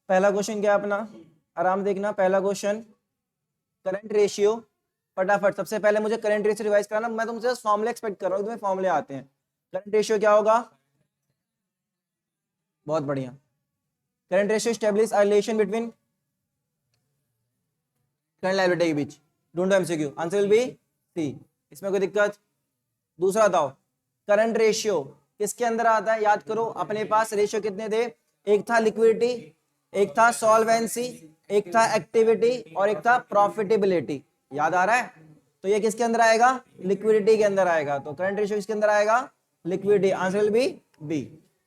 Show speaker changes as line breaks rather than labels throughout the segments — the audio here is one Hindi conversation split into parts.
पहला क्वेश्चन क्या है अपना, आराम देखना। पहला क्वेश्चन करंट रेशियो, फटाफट सबसे पहले मुझे करंट रेशियो रिवाइज कराना। मैं तुमसे फॉर्मूले एक्सपेक्ट कर रहा हूँ, तुम्हें फॉर्मूले आते हैं। करंट रेशियो क्या होगा, बहुत बढ़िया। Current ratio establish relation between current liability के बीच। ढूंढो MCQ, answer will be C. इसमें कोई दिक्कत? दूसरा बताओ, करंट रेशियो किसके अंदर आता है, याद करो। अपने पास रेशियो कितने थे, एक था लिक्विडिटी, एक था सॉल्वेंसी, एक था एक्टिविटी और एक था प्रॉफिटेबिलिटी। याद आ रहा है? तो ये किसके अंदर आएगा, लिक्विडिटी के अंदर आएगा। तो करंट रेशियो किसके अंदर आएगा, liquidity. Answer will be B,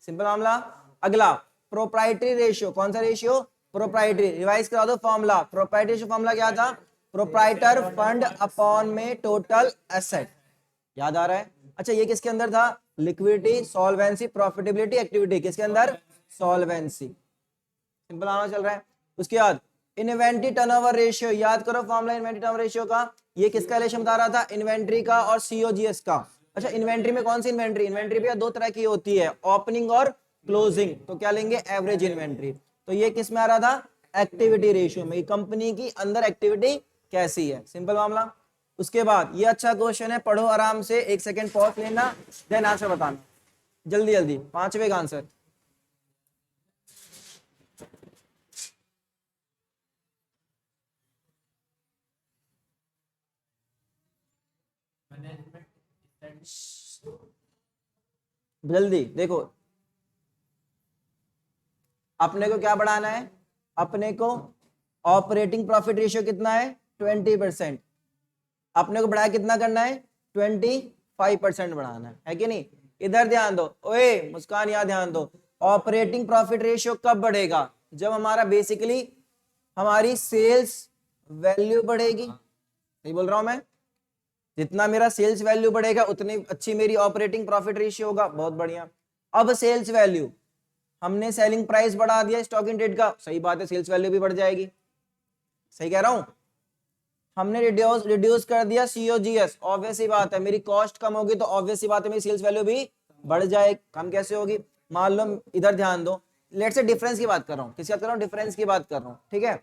simple मामला। अगला प्रोप्राइटरी रेशियो, कौन सा रेशियो, प्रोप्राइटरी। रिवाइज करा दो फॉर्मूला, प्रोप्राइटरी रेशियो फॉर्मूला क्या था, प्रोप्राइटर फंड अपॉन में टोटल एसेट। याद आ रहा है? अच्छा ये किसके अंदर था, लिक्विडिटी, सॉल्वेंसी, प्रॉफिटेबिलिटी, एक्टिविटी। किसके अंदर, सॉल्वेंसी। सिंपल आना चल रहा है। उसके बाद इन्वेंट्री टर्नओवर रेशियो, याद करो फॉर्मूला इन्वेंट्री टर्नओवर रेशियो का। ये किसका रिलेशन बता रहा था, इन्वेंट्री का और सीओजीएस का। अच्छा इन्वेंट्री में कौन सी इन्वेंट्री, इन्वेंट्री भी दो तरह की होती है, ओपनिंग और क्लोजिंग। तो क्या लेंगे, एवरेज इन्वेंट्री। तो ये किस में आ रहा था, एक्टिविटी रेशियो में, कंपनी की अंदर एक्टिविटी कैसी है, सिंपल मामला। उसके बाद ये अच्छा क्वेश्चन है, पढ़ो आराम से, एक सेकंड पॉज लेना, देन आंसर बताना जल्दी जल्दी। पांचवे का आंसर, जल्दी देखो। अपने को क्या बढ़ाना है, अपने को ऑपरेटिंग प्रॉफिट रेशियो कितना है, 20%। अपने को बढ़ाया कितना करना है, 25% बढ़ाना है कि नहीं। इधर ध्यान दो, ओए मुस्कान, यहाँ ध्यान दो। ऑपरेटिंग प्रॉफिट रेशियो कब बढ़ेगा, जब हमारा बेसिकली हमारी सेल्स वैल्यू बढ़ेगी। नहीं बोल रहा हूं मैं, जितना मेरा सेल्स वैल्यू बढ़ेगा उतनी अच्छी मेरी ऑपरेटिंग प्रॉफिट रेशियो होगा। बहुत बढ़िया। अब सेल्स वैल्यू, हमने सेलिंग प्राइस बढ़ा दिया स्टॉक इन ट्रेड का, सही बात है, सेल्स वैल्यू भी बढ़ जाएगी। सही कह रहा हूं, हमने रिड्यूस कर दिया सीओजीएस, ऑब्वियस सी बात है मेरी कॉस्ट कम होगी तो ऑब्वियस सी बात है मेरी सेल्स वैल्यू भी बढ़ जाए। कम कैसे होगी, मान लो इधर ध्यान दो, लेट से डिफरेंस की बात कर रहा हूं, किसकी बात कर रहा हूं, डिफरेंस की बात कर रहा हूं, ठीक है।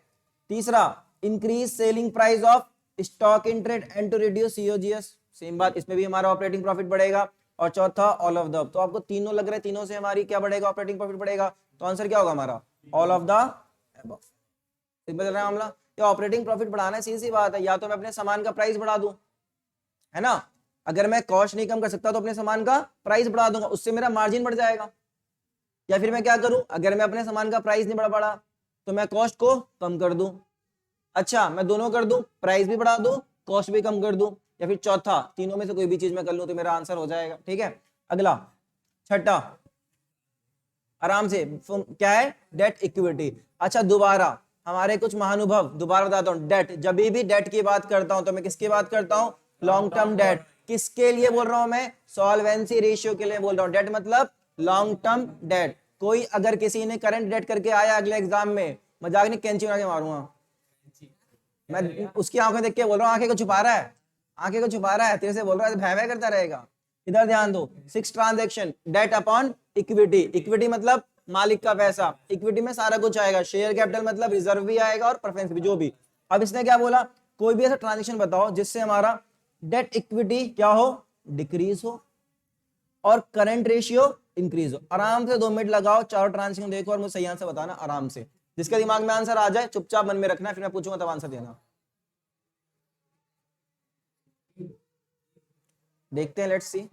तीसरा, increase selling price of stock in trade and to reduce COGS, same बात, इसमें भी हमारा ऑपरेटिंग प्रॉफिट बढ़ेगा। और चौथा, ऑल ऑफ द। तो आपको तीनों लग रहे हैं, तीनों से हमारी क्या बढ़ेगा, ऑपरेटिंग प्रॉफिट बढ़ेगा। तो आंसर क्या होगा हमारा, all of the above. Simple चल रहा है मामला। या ऑपरेटिंग प्रॉफिट बढ़ाना है, सीधी सी बात है, या तो मैं अपने सामान का प्राइस बढ़ा दूं, है ना। अगर मैं कॉस्ट नहीं कम कर सकता तो अपने सामान का प्राइस बढ़ा दूंगा, उससे मेरा मार्जिन बढ़ जाएगा। या फिर मैं क्या करूं, अगर मैं अपने सामान का प्राइस नहीं बढ़ा बढ़ा तो मैं कॉस्ट को कम कर दूं। अच्छा मैं दोनों कर दूं, प्राइस भी बढ़ा दूं, कॉस्ट भी कम कर दूं, या फिर चौथा, तीनों में से कोई भी चीज मैं कर लूं तो मेरा आंसर हो जाएगा। ठीक है, अगला छठा, आराम से, क्या है, डेट इक्विटी। अच्छा दोबारा, हमारे कुछ महानुभव, दोबारा बताता हूं, डेट, जब भी डेट की बात करता हूं तो मैं किसकी बात करता हूं, लॉन्ग टर्म डेट। किसके लिए बोल रहा हूं मैं, सॉल्वेंसी रेशियो के लिए बोल रहा हूं। डेट मतलब लॉन्ग टर्म डेट। कोई अगर किसी ने करंट डेट करके आया अगले एग्जाम में, मजाक नहीं, कैंची बना के मारूंगा मैं। उसकी आंखें देख के बोल रहा हूँ, आंखें को छुपा रहा है, आंखें को छुपा रहा है, तेरे से बोल रहा है, भय भय करता रहेगा। इधर ध्यान दो, 6 transaction, debt upon equity. Equity मतलब मालिक का पैसा, इक्विटी में सारा कुछ आएगा, शेयर कैपिटल मतलब रिजर्व भी आएगा और प्रेफरेंस भी, जो भी। अब इसने क्या बोला, कोई भी ऐसा ट्रांजेक्शन बताओ जिससे हमारा डेट इक्विटी क्या हो, डिक्रीज हो, और करंट रेशियो इंक्रीज हो। आराम से 2 मिनट लगाओ, चारों ट्रांजेक्शन देखो और मुझे सही आंसर बताना आराम से। जिसके दिमाग में आंसर आ जाए चुपचाप मन में रखना, फिर मैं पूछूंगा तब आंसर देना। देखते हैं, लेट्स सी।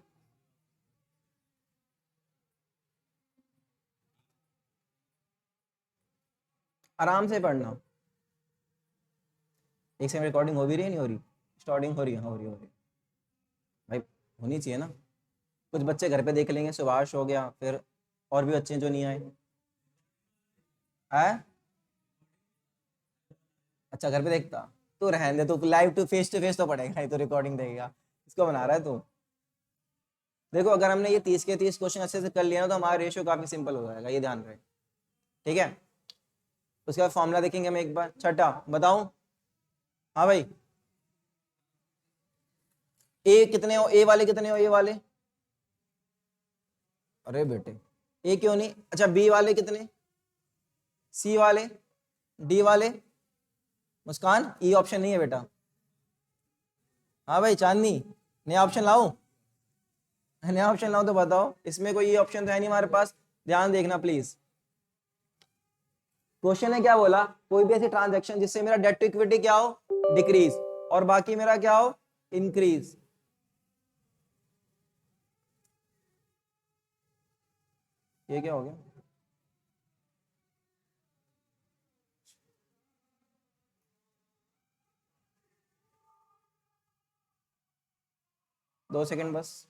आराम से पढ़ना। एक सेकंड, रिकॉर्डिंग हो भी रही है, नहीं हो रही, स्टार्टिंग हो रही है, हो रही है, हो रही है। भाई होनी चाहिए ना, कुछ बच्चे घर पे देख लेंगे, सुभाष हो गया, फिर और भी बच्चे जो नहीं आए है। अच्छा घर पे देखता, तो रहने दे, तो लाइव टू फेस तो पढ़ेगा, ये तो रिकॉर्डिंग देगा, इसको बना रहा है तू। देखो अगर हमने ये 30 के 30 क्वेश्चन अच्छे से कर लिया ना तो हमारा रेशियो काफी सिंपल हो जाएगा, ये ध्यान रहे। ठीक है, उसके बाद फॉर्मूला देखेंगे हम एक बार। छठा बताऊं, हाँ भाई, ए कितने हो, ए वाले कितने हो, ए वाले, अरे बेटे ए क्यों नहीं, अच्छा बी वाले कितने, सी वाले, डी वाले? मुस्कान, ई ऑप्शन नहीं है बेटा। हाँ भाई चांदनी, नया ऑप्शन लाऊं? नया ऑप्शन लाऊं तो बताओ, इसमें कोई ई ऑप्शन तो है नहीं हमारे पास, ध्यान देखना प्लीज। क्वेश्चन ने क्या बोला, कोई भी ऐसी ट्रांजैक्शन जिससे मेरा डेट टू इक्विटी क्या हो, डिक्रीज, और बाकी मेरा क्या हो, इंक्रीज। ये क्या हो गया? दो सेकंड बस,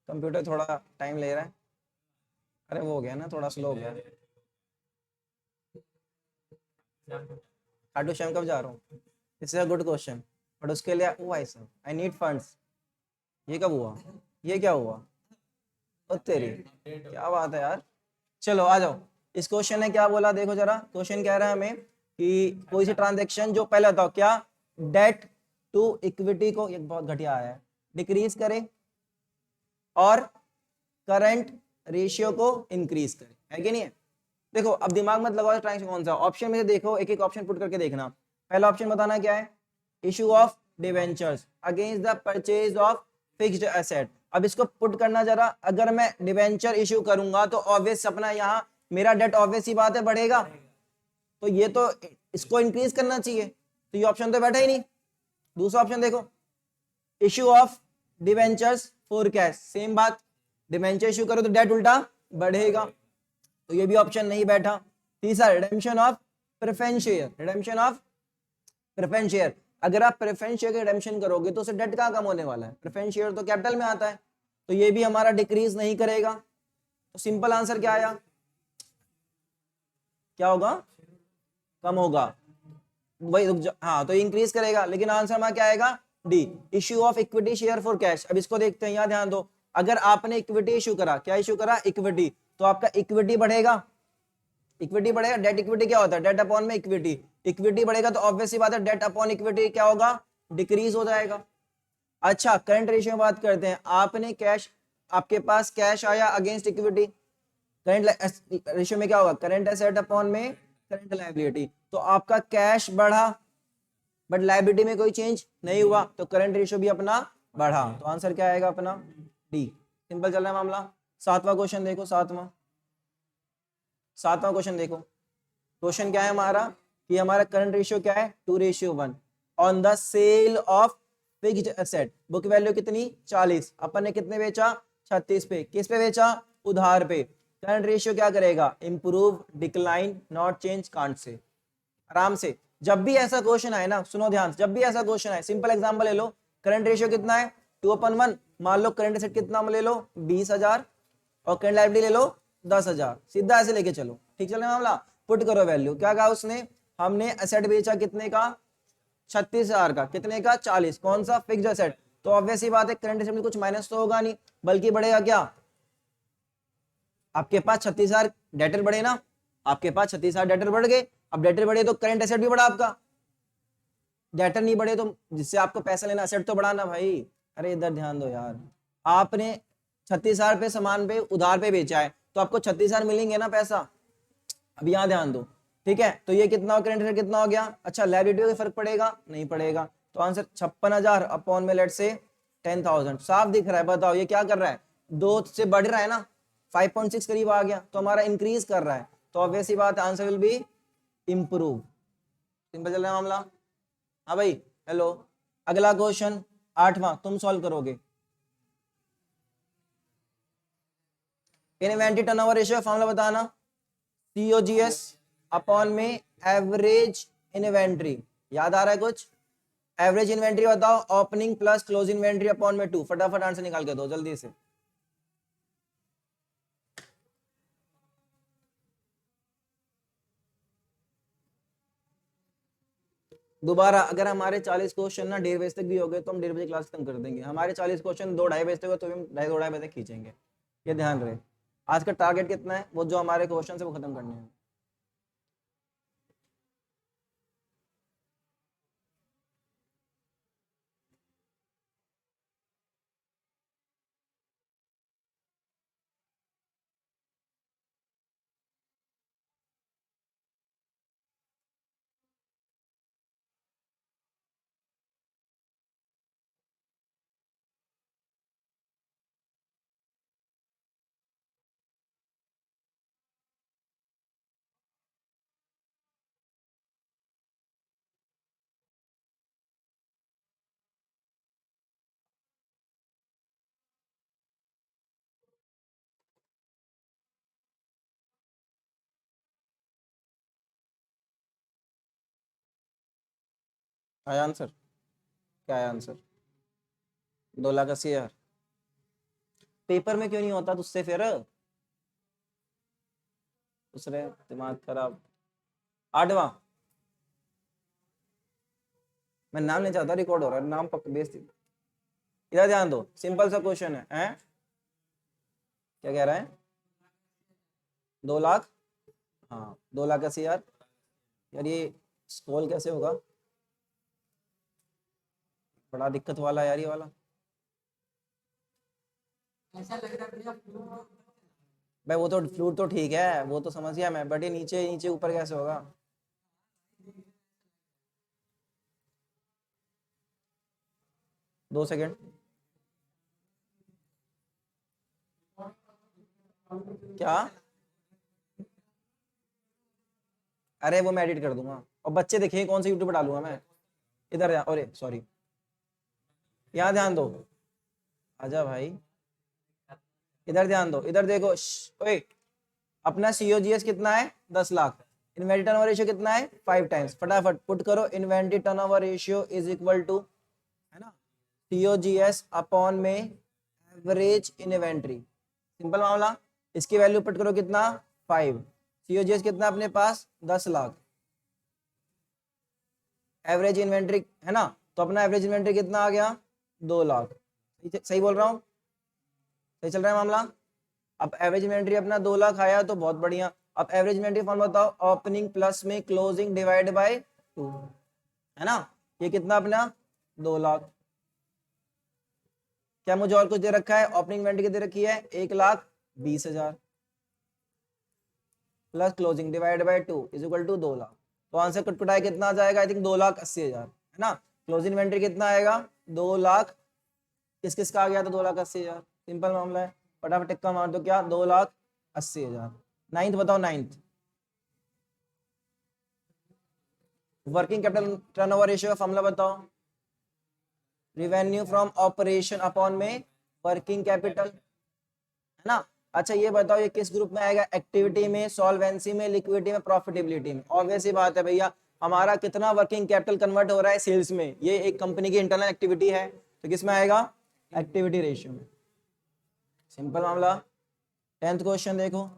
कंप्यूटर थोड़ा टाइम ले रहा है। अरे वो हो गया ना, थोड़ा स्लो हो गया। खाटू श्याम कब जा रहा हूँ? It's a good question, but उसके लिए ओ भाई साहब आई नीड फंड्स। ये कब हुआ? ये क्या हुआ? ओ तेरी, क्या बात है यार। चलो आ जाओ, इस क्वेश्चन ने क्या बोला देखो जरा। क्वेश्चन कह रहा है हमें कि कोई सी ट्रांजैक्शन जो पहले बताओ क्या, डेट टू इक्विटी को, ये बहुत घटिया आया है, डिक्रीज करे और करंट रेशियो को इंक्रीज करे, है कि नहीं है? देखो अब दिमाग मत लगाओ ट्रांजैक्शन कौन सा ऑप्शन में से, देखो एक एक ऑप्शन पुट करके देखना। पहला ऑप्शन बताना क्या है, issue of debentures against the purchase of fixed asset. अब इसको पुट करना जरा, अगर मैं डिवेंचर इशू करूंगा तो ऑब्वियस अपना यहाँ मेरा डेट ऑब्वियस ही बात है बढ़ेगा, तो ये तो इसको इंक्रीज करना चाहिए, तो ये ऑप्शन तो बैठा ही नहीं। दूसरा ऑप्शन देखो, issue of debentures for cash, same बात, डिवेंचर इशू करो तो डेट उल्टा बढ़ेगा, तो ये भी ऑप्शन नहीं बैठा। तीसरा, redemption of preference share, redemption of preference share, अगर आप प्रेफरेंस शेयर के रिडेम्पशन करोगे तो उससे डेट कहाँ कम होने वाला है, प्रेफरेंस शेयर तो कैपिटल में आता है, तो ये भी हमारा डिक्रीज नहीं करेगा। तो सिंपल आंसर क्या आया, क्या होगा, कम होगा, वही हाँ तो इंक्रीज करेगा, लेकिन आंसर हमारा क्या आएगा, D, issue of equity share for cash. अब इसको देखते हैं, यहाँ ध्यान दो, अगर आपने इक्विटी इशू करा, क्या इशू करा, इक्विटी, तो आपका इक्विटी बढ़ेगा, इक्विटी बढ़ेगा, डेट इक्विटी क्या होता है, डेट अपॉन में इक्विटी, इक्विटी बढ़ेगा तो ऑब्वियस सी बात है डेट अपॉन इक्विटी क्या होगा, डिक्रीज हो जाएगा। अच्छा करंट रेशियो में बात करते हैं, आपने कैश, आपके पास कैश आया अगेंस्ट इक्विटी, करंट रेशियो में क्या होगा, करंट एसेट अपॉन में करंट लायबिलिटी, तो आपका कैश बढ़ा बट लायबिलिटी में कोई चेंज नहीं हुआ, तो करंट रेशियो भी अपना बढ़ा, तो आंसर क्या आएगा अपना, डी। सिंपल चल रहा है मामला। सातवां क्वेश्चन देखो, सातवां क्वेश्चन देखो, क्वेश्चन क्या है हमारा कि हमारा करंट रेशियो क्या है, 2:1 on the sale of fixed asset, book value कितनी 40, अपन ने कितने बेचा 36 पे, किस पे बेचा, उधार पे, करंट रेशियो क्या करेगा, improve, decline, not change, can't say. आराम से, जब भी ऐसा क्वेश्चन आए ना, सुनो ध्यान से, जब भी ऐसा क्वेश्चन आए सिंपल एग्जांपल ले लो, करंट रेशियो कितना है 2:1, मान लो करंट एसेट कितना ले लो 20,000 और करंट लायबिलिटी ले लो 10,000, सीधा ऐसे लेके चलो, ठीक चल रहा है मामला। पुट करो वैल्यू, क्या कहा उसने, हमने एसेट बेचा कितने का 36,000 का, कितने का 40, कौन सा फिक्स्ड एसेट, तो ऑब्वियस ही बात है करंट एसेट में कुछ माइनस तो होगा नहीं, बल्कि बढ़ेगा क्या, आपके पास 36,000 डेटर बढ़े ना, आपके पास 36,000 डेटर बढ़ गए, अब डेटर बढ़े तो करंट एसेट भी बढ़ा आपका, डेटर नहीं बढ़े तो जिससे आपको पैसा लेना एसेट तो बढ़ाना भाई। अरे इधर ध्यान दो यार, आपने 36,000 पे सामान पे उधार पे बेचा है तो आपको 36,000 मिलेंगे ना पैसा, अब यहाँ ध्यान दो, ठीक है, तो ये कितना करंट एसेट कितना हो गया, अच्छा लायबिलिटी में फर्क पड़ेगा, नहीं पड़ेगा, तो आंसर 56,000 अपॉन में लेट से 10,000, साफ दिख रहा है, बताओ ये क्या कर रहा है, दो से बढ़ रहा है ना, 5.6 करीब आ गया, तो हमारा इंक्रीज कर रहा है, तो ऑब्वियस ही बात है answer will B improve. Simple चल रहा है मामला। हाँ भाई, हेलो, अगला क्वेश्चन 8वां तुम सॉल्व करोगे। इन्वेंटरी टर्नओवर रेशियो फॉर्मूला बताना, सीओजीएस अपॉन में एवरेज इन्वेंट्री, याद आ रहा है कुछ, एवरेज इन्वेंट्री बताओ, opening plus close inventory upon में 2, फटाफट आंसर निकाल के दो जल्दी से। दोबारा अगर हमारे 40 क्वेश्चन ना 1:30 बजे तक भी हो गए तो हम 1:30 बजे क्लास खत्म कर देंगे, हमारे 40 क्वेश्चन 2-2:30 बजे तक हो तो हम 2:30 बजे तक खींचेंगे, ये ध्यान रहे। आज का टारगेट कितना है, वो जो हमारे क्वेश्चन है वो खत्म करने हैं। आया आंसर? क्या आया आंसर? 2,80,000। पेपर में क्यों नहीं होता तुझसे फिर? दूसरे दिमाग खराब। 8वां, मैं नाम नहीं चाहता, रिकॉर्ड हो रहा है, नाम पक बेइज्जती। इधर ध्यान दो, सिंपल सा क्वेश्चन है, हैं? क्या कह रहा है? 2 लाख, हाँ 2,80,000। यार ये स्क्रॉल कैसे होगा? बड़ा दिक्कत वाला है यार ये वाला। भाई वो तो फ्लूट तो ठीक है, वो तो समझ गया मैं, बट ये नीचे नीचे ऊपर कैसे होगा? दो सेकंड। क्या? अरे वो मैं एडिट कर दूंगा, और बच्चे देखें कौन सा यूट्यूब पर डालूंगा मैं। इधर अरे सॉरी, यहाँ ध्यान दो। आजा भाई, इधर ध्यान दो, इधर देखो। ओए, अपना सीओजीएस कितना है? 10 लाख। इन्वेंटरी टर्नओवर रेशियो कितना है? 5 टाइम्स। फटाफट पुट करो, inventory turnover ratio is equal to, है ना, सीओजीएस अपॉन में एवरेज इन्वेंटरी। सिंपल मामला। इसकी वैल्यू पुट करो कितना? 5। सीओजीएस कितना अपने पास? 10 लाख। एवरेज इन्वेंटरी है ना, तो अपना एवरेज इन्वेंटरी कितना आ गया? 2 लाख। सही बोल रहा हूँ? सही चल रहा है मामला? अब एवरेज इन्वेंटरी अपना 2 लाख आया तो बहुत बढ़िया। अब एवरेज इन्वेंटरी फॉर्म बताओ, ओपनिंग प्लस में क्लोजिंग डिवाइड बाय 2, है ना। ये कितना अपना? 2 लाख। क्या मुझे और कुछ दे रखा है? ओपनिंग इन्वेंटरी कितनी रखी है? 1,20,000 plus closing divide by 2 is equal to 2 lakh. तो आंसर कटकटाए कितना आ जाएगा? आई थिंक 2,80,000, है ना। क्लोजिंग इन्वेंटरी कितना आएगा? 2 लाख। किस किस का आ गया था? 2,80,000। सिंपल मामला है, फटाफट टिक्का मार दो। क्या? 2,80,000। नाइन्थ बताओ, ninth. Working capital turnover ratio का फॉर्मूला बताओ। रिवेन्यू फ्रॉम ऑपरेशन अपॉन में वर्किंग कैपिटल, है ना। अच्छा ये बताओ, ये किस ग्रुप में आएगा? एक्टिविटी में, सॉल्वेंसी में, लिक्विडिटी में, प्रॉफिटेबिलिटी में। ऑब्वियस ही बात है भैया, हमारा कितना वर्किंग कैपिटल कन्वर्ट हो रहा है सेल्स में, ये एक कंपनी की इंटरनल एक्टिविटी है, तो किस में आएगा? एक्टिविटी रेशियो में। सिंपल मामला। 10th क्वेश्चन देखो,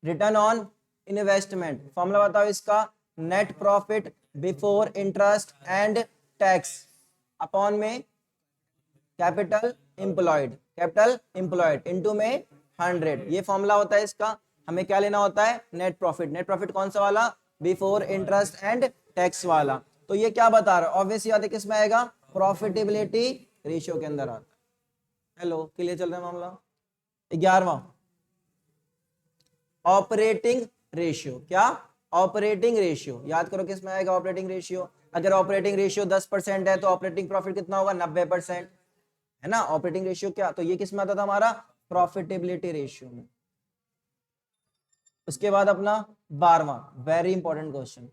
रिटर्न ऑन इन्वेस्टमेंट। फॉर्मूला बताओ इसका। Net profit before interest and tax upon में capital employed. Capital employed into में 100। ये फॉर्मूला होता है इसका। हमें क्या लेना होता है? Net profit. नेट प्रॉफिट कौन सा वाला? बिफोर इंटरेस्ट एंड टैक्स वाला। तो ये क्या बता रहा है? ऑब्वियसली बात है, किस में आएगा? प्रॉफिटेबिलिटी रेशियो के अंदर आता है। हेलो, क्लियर चल रहा है मामला? 11वां, ऑपरेटिंग रेशियो। क्या? Operating ratio. याद करो किस में आएगा ऑपरेटिंग रेशियो? अगर ऑपरेटिंग रेशियो 10% है तो ऑपरेटिंग प्रॉफिट कितना होगा? 90%, है ना। ऑपरेटिंग रेशियो क्या, तो ये किस में आता था हमारा? प्रॉफिटेबिलिटी रेशियो में। उसके बाद अपना 12वां, वेरी इंपॉर्टेंट क्वेश्चन।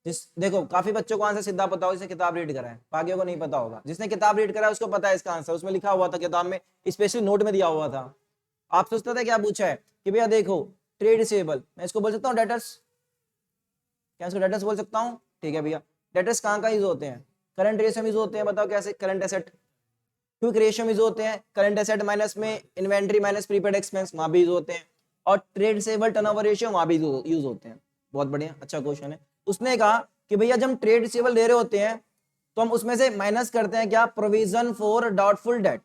जिस देखो, काफी बच्चों को आंसर सीधा पता हो जिसने किताब रीड करा है, बाकियों को नहीं पता होगा। जिसने किताब रीड करा है उसको पता है इसका आंसर, उसमें लिखा हुआ था किताब में, स्पेशली नोट में दिया हुआ था। आप सोचते थे क्या पूछा है कि भैया देखो, ट्रेड रिसीवेबल, मैं इसको बोल सकता हूँ डेटर्स। क्या इसको डेटर्स बोल सकता हूँ? ठीक है भैया। डेटर्स कहाँ कहाँ यूज होते हैं? करंट रेशियो में यूज होते हैं। बताओ कैसे? Current asset. क्विक रेशियो में यूज होते हैं। करंट एसेट माइनस में इन्वेंट्री माइनस प्रीपेड एक्सपेंस, वहां भी यूज होते हैं। और ट्रेड रिसीवेबल टर्नओवर रेशियो, वहां भी यूज होते हैं। बहुत बढ़िया, अच्छा क्वेश्चन है। उसने कहा कि भैया जब हम ट्रेड रिसीवेबल दे रहे होते हैं तो हम उसमें से माइनस करते हैं क्या? Provision for doubtful debt.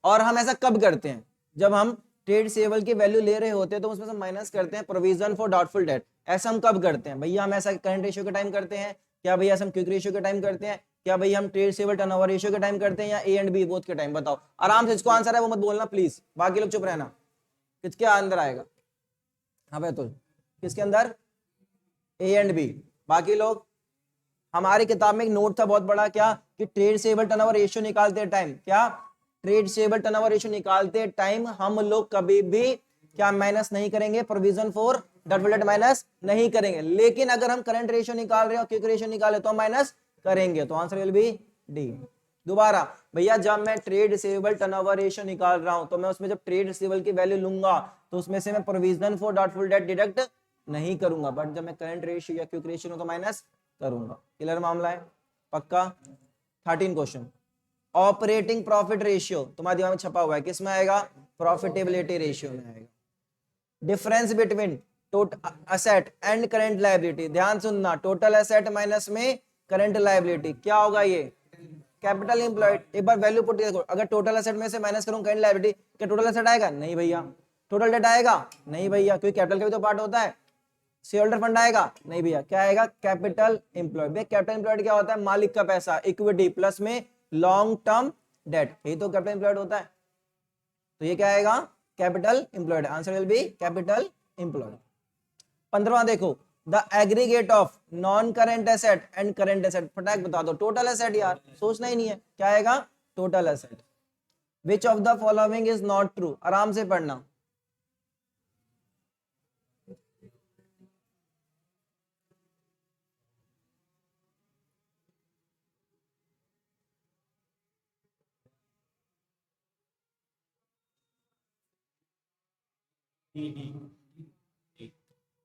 और हम ऐसा कब करते हैं? जब हम ट्रेड रिसीवेबल की वैल्यू ले रहे होते हैं तो उसमें से माइनस करते हैं प्रोविजन फॉर डाउटफुल डेट। ऐसा हम कब करते हैं भैया? हम ऐसा करंट रेशियो के टाइम करते हैं क्या भैया? हम क्विक रेशियो के टाइम करते हैं क्या भैया? हम ट्रेड रिसीवेबल टर्नओवर रेशियो के टाइम करते हैं, या ए एंड बी बोथ के टाइम? बताओ आराम से, इसको आंसर है वो मत बोलना प्लीज, बाकी लोग चुप रहना। किसके अंदर आएगा? हाँ भाई, तो किसके अंदर? A and B. बाकी लोग, हमारी किताब में एक नोट था बहुत बड़ा, क्या कि ट्रेड रिसीवेबल टर्नओवर रेशियो निकालते टाइम, क्या ट्रेड रिसीवेबल टर्नओवर रेशियो निकालते टाइम हम लोग कभी भी क्या माइनस नहीं करेंगे? Provision for doubtful debt minus नहीं करेंगे। लेकिन अगर हम करंट रेशियो निकाल रहे हो, क्विक रेशियो निकाले तो माइनस करेंगे। तो आंसर विल बी डी। दोबारा भैया, जब मैं ट्रेड रिसीवेबल टर्नओवर रेशियो निकाल रहा हूं तो मैं उसमें जब ट्रेड रिसीवेबल की वैल्यू लूंगा तो उसमें से मैं provision for doubtful debt deduct नहीं करूंगा, बट जब मैं करंट रेशियो या क्विक रेशियो तो माइनस करूंगा। क्लियर मामला है, पक्का। 13 क्वेश्चन, ऑपरेटिंग प्रॉफिट रेशियो तुम्हारे दिमाग में छपा हुआ है, किस में आएगा? प्रॉफिटेबिलिटी रेशियो में आएगा। Difference between total asset and current liability, ध्यान सुनना, टोटल असेट माइनस में करंट लायबिलिटी, क्या होगा ये? Capital employed. एक बार वैल्यू पुट करो, अगर टोटल असेट में से माइनस करूं करंट लायबिलिटी, क्या टोटल असेट आएगा? नहीं भैया। टोटल डेट आएगा? नहीं भैया, क्योंकि कैपिटल का भी तो पार्ट होता है। शेयर होल्डर फंड आएगा? नहीं भैया। क्या आएगा? Capital employed. भैया कैपिटल एम्प्लॉयड क्या होता है? मालिक का पैसा, इक्विटी प्लस में लॉन्ग टर्म डेट, यही तो कैपिटल एम्प्लॉयड होता है। तो ये क्या आएगा? Capital employed. Answer will be capital employed. 15वां देखो, the aggregate of non current asset and current asset, फटाक बता दो। टोटल एसेट यार, सोचना ही नहीं है, क्या आएगा? Total asset. Which of the following is not true, आराम से पढ़ना।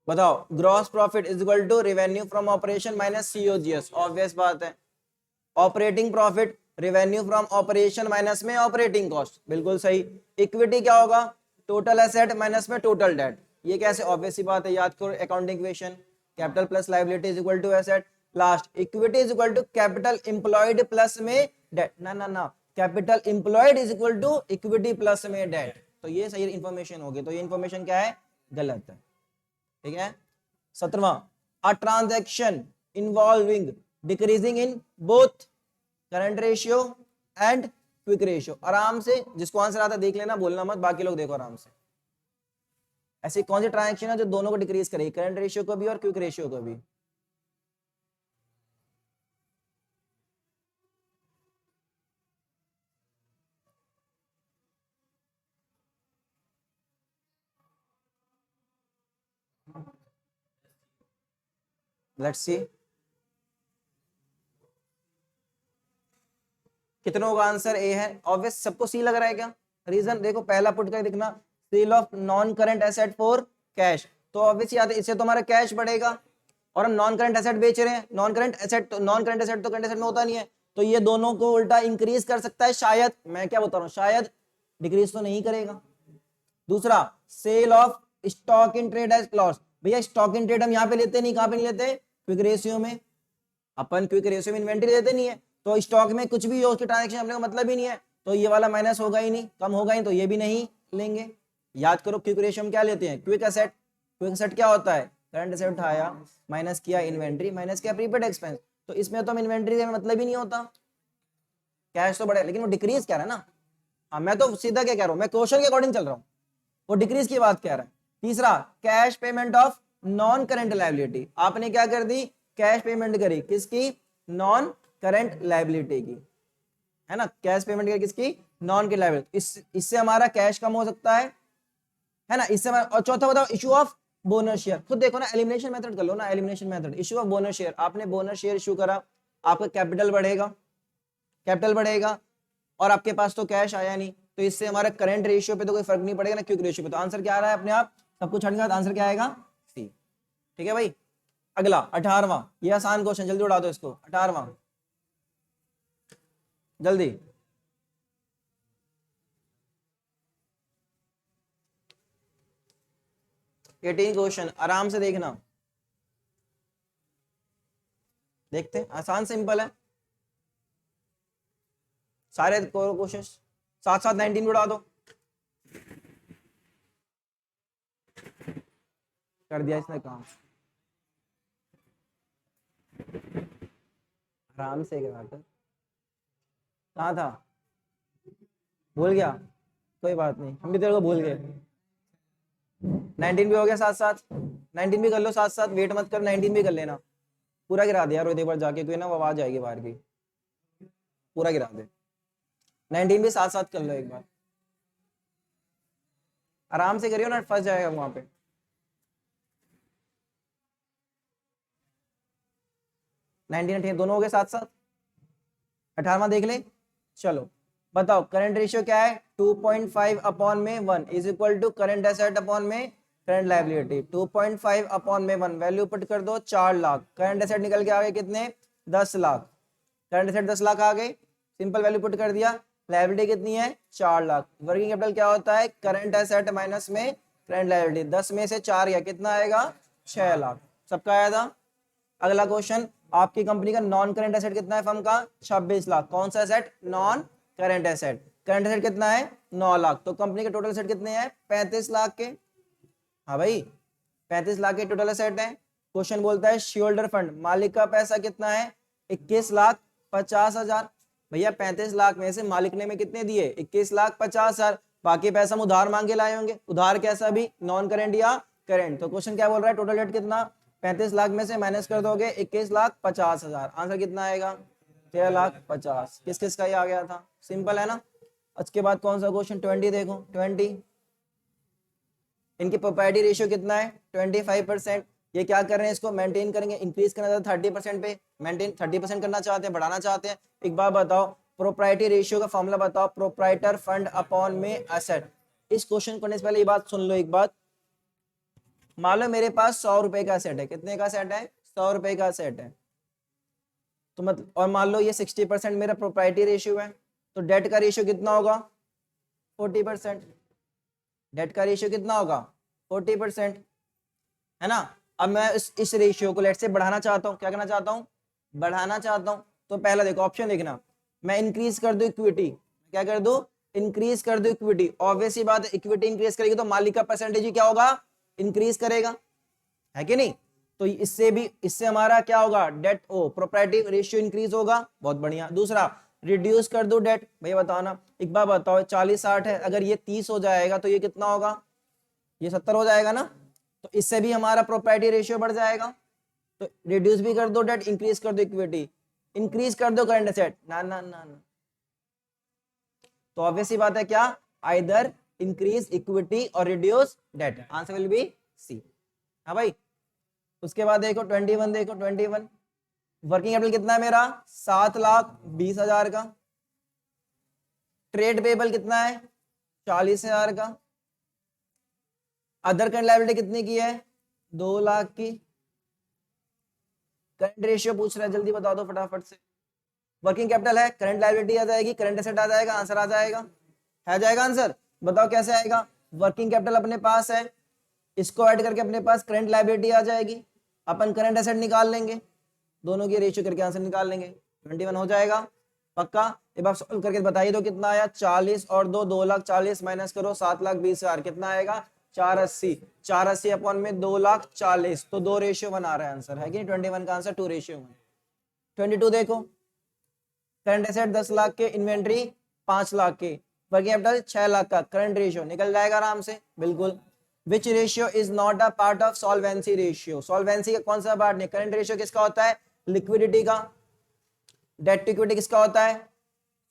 बताओ, gross profit is equal to revenue from operation minus COGS, obvious बात है। Operating profit revenue from operation minus में ऑपरेटिंग कॉस्ट, बिल्कुल सही। इक्विटी क्या होगा? टोटल एसेट माइनस में टोटल डेट, ये कैसे? ऑब्वियस सी बात है, याद करो accounting equation, capital plus liability is equal to asset. Last, equity is equal to capital employed plus में डेट, ना ना ना, capital employed is equal to equity plus में डेट। तो ये सही इंफॉर्मेशन होगी, तो ये इंफॉर्मेशन क्या है? गलत है, ठीक है। 17वां, a transaction involving decreasing in both current ratio and quick ratio. आराम से जिसको आंसर आता है देख लेना, बोलना मत, बाकी लोग देखो आराम से। ऐसी कौन सी ट्रांजैक्शन है जो दोनों को डिक्रीज करेगी, करंट रेशियो को भी और क्विक रेशियो को भी? लेट्स सी, कितनों का आंसर ए है? ऑब्वियस, सबको सी लग रहा है क्या? रीजन देखो, पहला पुट कर दिखना, sale of non current asset for cash, तो ऑब्वियस याद है, इससे तो हमारा कैश बढ़ेगा, और हम नॉन करंट एसेट बेच रहे हैं। नॉन करंट एसेट तो करंट एसेट में होता नहीं है, तो ये दोनों को उल्टा इंक्रीज कर सकता है शायद, मैं क्या बता रहा हूँ, शायद डिक्रीज तो नहीं करेगा। दूसरा, sale of stock in trade as loss, भैया स्टॉक इन ट्रेड हम यहाँ पे लेते नहीं, कहाँ पे नहीं लेते? क्विक रेशियो में। अपन क्विक रेशियो में इन्वेंट्री लेते नहीं है, तो स्टॉक में कुछ भी हो उसके ट्रांजेक्शन अपने को मतलब ही नहीं है, तो ये वाला माइनस होगा ही नहीं, कम होगा ही, तो ये भी नहीं लेंगे। याद करो, क्विक रेशियो में क्या लेते हैं? Quick asset. क्विक एसेट क्या होता है? करंट एसेट उठाया, माइनस किया इन्वेंट्री, माइनस किया प्रीपेड एक्सपेंस, तो इसमें तो हम इन्वेंट्री का मतलब ही नहीं होता, कैश तो बढ़े, लेकिन वो डिक्रीज कह रहा है ना। हाँ, मैं तो सीधा क्या कह रहा हूँ, मैं क्वेश्चन के अकॉर्डिंग चल रहा हूँ, वो डिक्रीज की बात कह रहा है। तीसरा, cash payment of non current liability, आपने क्या कर दी? कैश पेमेंट करी, किसकी? नॉन करंट लायबिलिटी की, है ना। कैश पेमेंट करी किसकी? Non current liability. इससे हमारा कैश कम हो सकता है ना, इससे हमारा। और चौथा बताओ, इशू ऑफ बोनस शेयर, खुद देखो ना, एलिमिनेशन मेथड कर लो ना, elimination method. Issue of bonus share, आपने बोनस शेयर इशू करा, आपका कैपिटल बढ़ेगा, कैपिटल बढ़ेगा, और आपके पास तो कैश आया नहीं, तो इससे हमारे करंट रेशियो पे तो कोई फर्क नहीं पड़ेगा ना, क्विक रेशियो पे। तो आंसर क्या आ रहा है? अपने आप सब कुछ हटने के बाद आंसर क्या आएगा? सी, ठीक है भाई। अगला 18वां, ये आसान क्वेश्चन, जल्दी उड़ा दो इसको। 18वां, जल्दी। एटीन क्वेश्चन, आराम से देखना, देखते हैं, आसान सिंपल है सारे क्वेश्चन। साथ साथ 19 भी उड़ा दो, कर दिया इसने काम, आराम से करा कर। कहाँ था? भूल गया? कोई बात नहीं, हम भी तेरे को भूल गए। 19 भी हो गया साथ साथ, 19 भी कर लो साथ साथ, वेट मत कर, 19 भी कर लेना। पूरा गिरा दे यार, एक बार जाके, कोई ना वो आवाज आएगी बाहर की, पूरा गिरा दे। 19 भी साथ साथ कर लो एक बार, आराम से करियो ना, फंस जाएगा वहां पे। नाइनटीन दोनों हो गए साथ साथ। 18वां देख ले, चलो बताओ, करंट रेशियो क्या है? 2.5 अपॉन में 1 is equal to current asset upon में करंट लायबिलिटी 2.5 अपॉन में 1 वैल्यू पुट कर दो 4 लाख। करंट एसेट निकल के आ गए कितने 10 लाख। करंट एसेट 10 लाख आ गए, सिंपल वैल्यू पुट कर दिया। लायबिलिटी कितनी है 4 लाख। वर्किंग कैपिटल क्या होता है करंट एसेट माइनस में करंट लायबिलिटी। 10 में से 4 गया कितना आएगा 6 लाख। सबका आया था। अगला क्वेश्चन, आपकी कंपनी का नॉन करंट एसेट कितना है फर्म का 26 लाख। कौन सा asset non current asset. Current asset कितना है 9 लाख। तो कंपनी के टोटल एसेट कितने हैं 35 लाख के। हाँ भाई 35 लाख के टोटल एसेट है। क्वेश्चन बोलता है शेयर होल्डर फंड मालिक का पैसा कितना है 21,50,000। भैया 35 लाख में से मालिक ने में कितने दिए 21,50,000। बाकी पैसा हम उधार मांग के लाए होंगे। उधार कैसा भी नॉन करेंट या करेंट। तो क्वेश्चन क्या बोल रहा है टोटल डेट कितना 35 लाख में से माइनस कर दोगे 21,50,000। आंसर कितना आएगा 13,50,000। किस किस का ही आ गया था। सिंपल है ना। उसके बाद कौन सा क्वेश्चन 20 देखो 20। इनकी प्रोपर्टी रेशियो कितना है 25%। ये क्या कर रहे हैं इसको मेंटेन करेंगे। इंक्रीज करना चाहते 30% पे मेंटेन 30% करना चाहते हैं बढ़ाना चाहते हैं। एक बार बताओ प्रोप्राइटरी रेशियो का फॉर्मूला बताओ प्रोप्राइटर फंड अपॉन में एसेट। इस क्वेश्चन करने से पहले ये बात सुन लो एक बात। मान लो मेरे पास 100 रुपए का सेट है। कितने का सेट है 100 रुपए का सेट है। तो मतलब और मान लो ये 60% मेरा प्रोप्राइटरी रेशियो है। तो डेट का रेशियो कितना होगा 40%। डेट का रेशियो कितना होगा 40% है ना। अब मैं इस रेशियो को लेट से बढ़ाना चाहता हूँ। क्या करना चाहता हूँ बढ़ाना चाहता हूँ। तो पहला देखो ऑप्शन देखना मैं इंक्रीज कर दूं इक्विटी। क्या कर दूं इंक्रीज कर दूं इक्विटी। ऑब्वियस ही बात है इक्विटी इंक्रीज करेगी तो मालिक का परसेंटेज ही क्या होगा इंक्रीज करेगा है कि नहीं। तो इससे हमारा क्या होगा डेट प्रोपर्टी रेशियो इंक्रीज होगा। बहुत बढ़िया। दूसरा रिड्यूस कर दो डेट। भैया बताओ ना एक बार बताओ 40-60 है अगर ये 30 हो जाएगा तो ये कितना होगा ये 70 हो जाएगा ना। तो इससे भी हमारा प्रॉपर्टी रेशियो बढ़ जाएगा। तो रिड्यूस भी कर दो डेट इंक्रीज कर दो इक्विटी इंक्रीज कर दो करंट एसेट ना ना ना ना। तो ऑब्वियस ही बात है क्या आइदर इंक्रीज इक्विटी और reduce debt. Answer will be C. हाँ भाई। उसके बाद देखो 21 देखो 21। वर्किंग कैपिटल कितना है मेरा 7,20,000 का। ट्रेड पेबल कितना है 40,000 का। अदर करंट लायबिलिटी कितने की है 2 लाख की। करंट रेशियो पूछ रहा है जल्दी बता दो फटाफट से। वर्किंग कैपिटल है करंट लायबिलिटी आ जाएगी करंट एसेट आ जाएगा आंसर आ जाएगा। है जाएगा आंसर। बताओ कैसे आएगा। वर्किंग कैपिटल अपने पास है इसको ऐड करके अपने पास करंट लायबिलिटी आ जाएगी। अपन करंट एसेट निकाल लेंगे दोनों की रेशियो करके आंसर निकाल लेंगे 21 हो जाएगा पक्का। एक बार सॉल्व करके बताइए तो कितना आया 40 और 2,40,000 माइनस करो 7,20,000 कितना आएगा 480। 480 अपॉन में 2,40,000 तो 2 रेशियो बना रहा है आंसर है कि 21 का आंसर 2 रेशियो में। 22 देखो करंट एसेट 10 लाख के इन्वेंट्री 5 लाख के वर्किंग कैपिटल 6 लाख का। करंट रेशियो निकल जाएगा आराम से बिल्कुल। विच ratio is not a part of solvency ratio. Solvency का कौन सा पार्ट नहीं। करंट रेशियो किसका होता है लिक्विडिटी का। डेट टू इक्विटी किसका होता है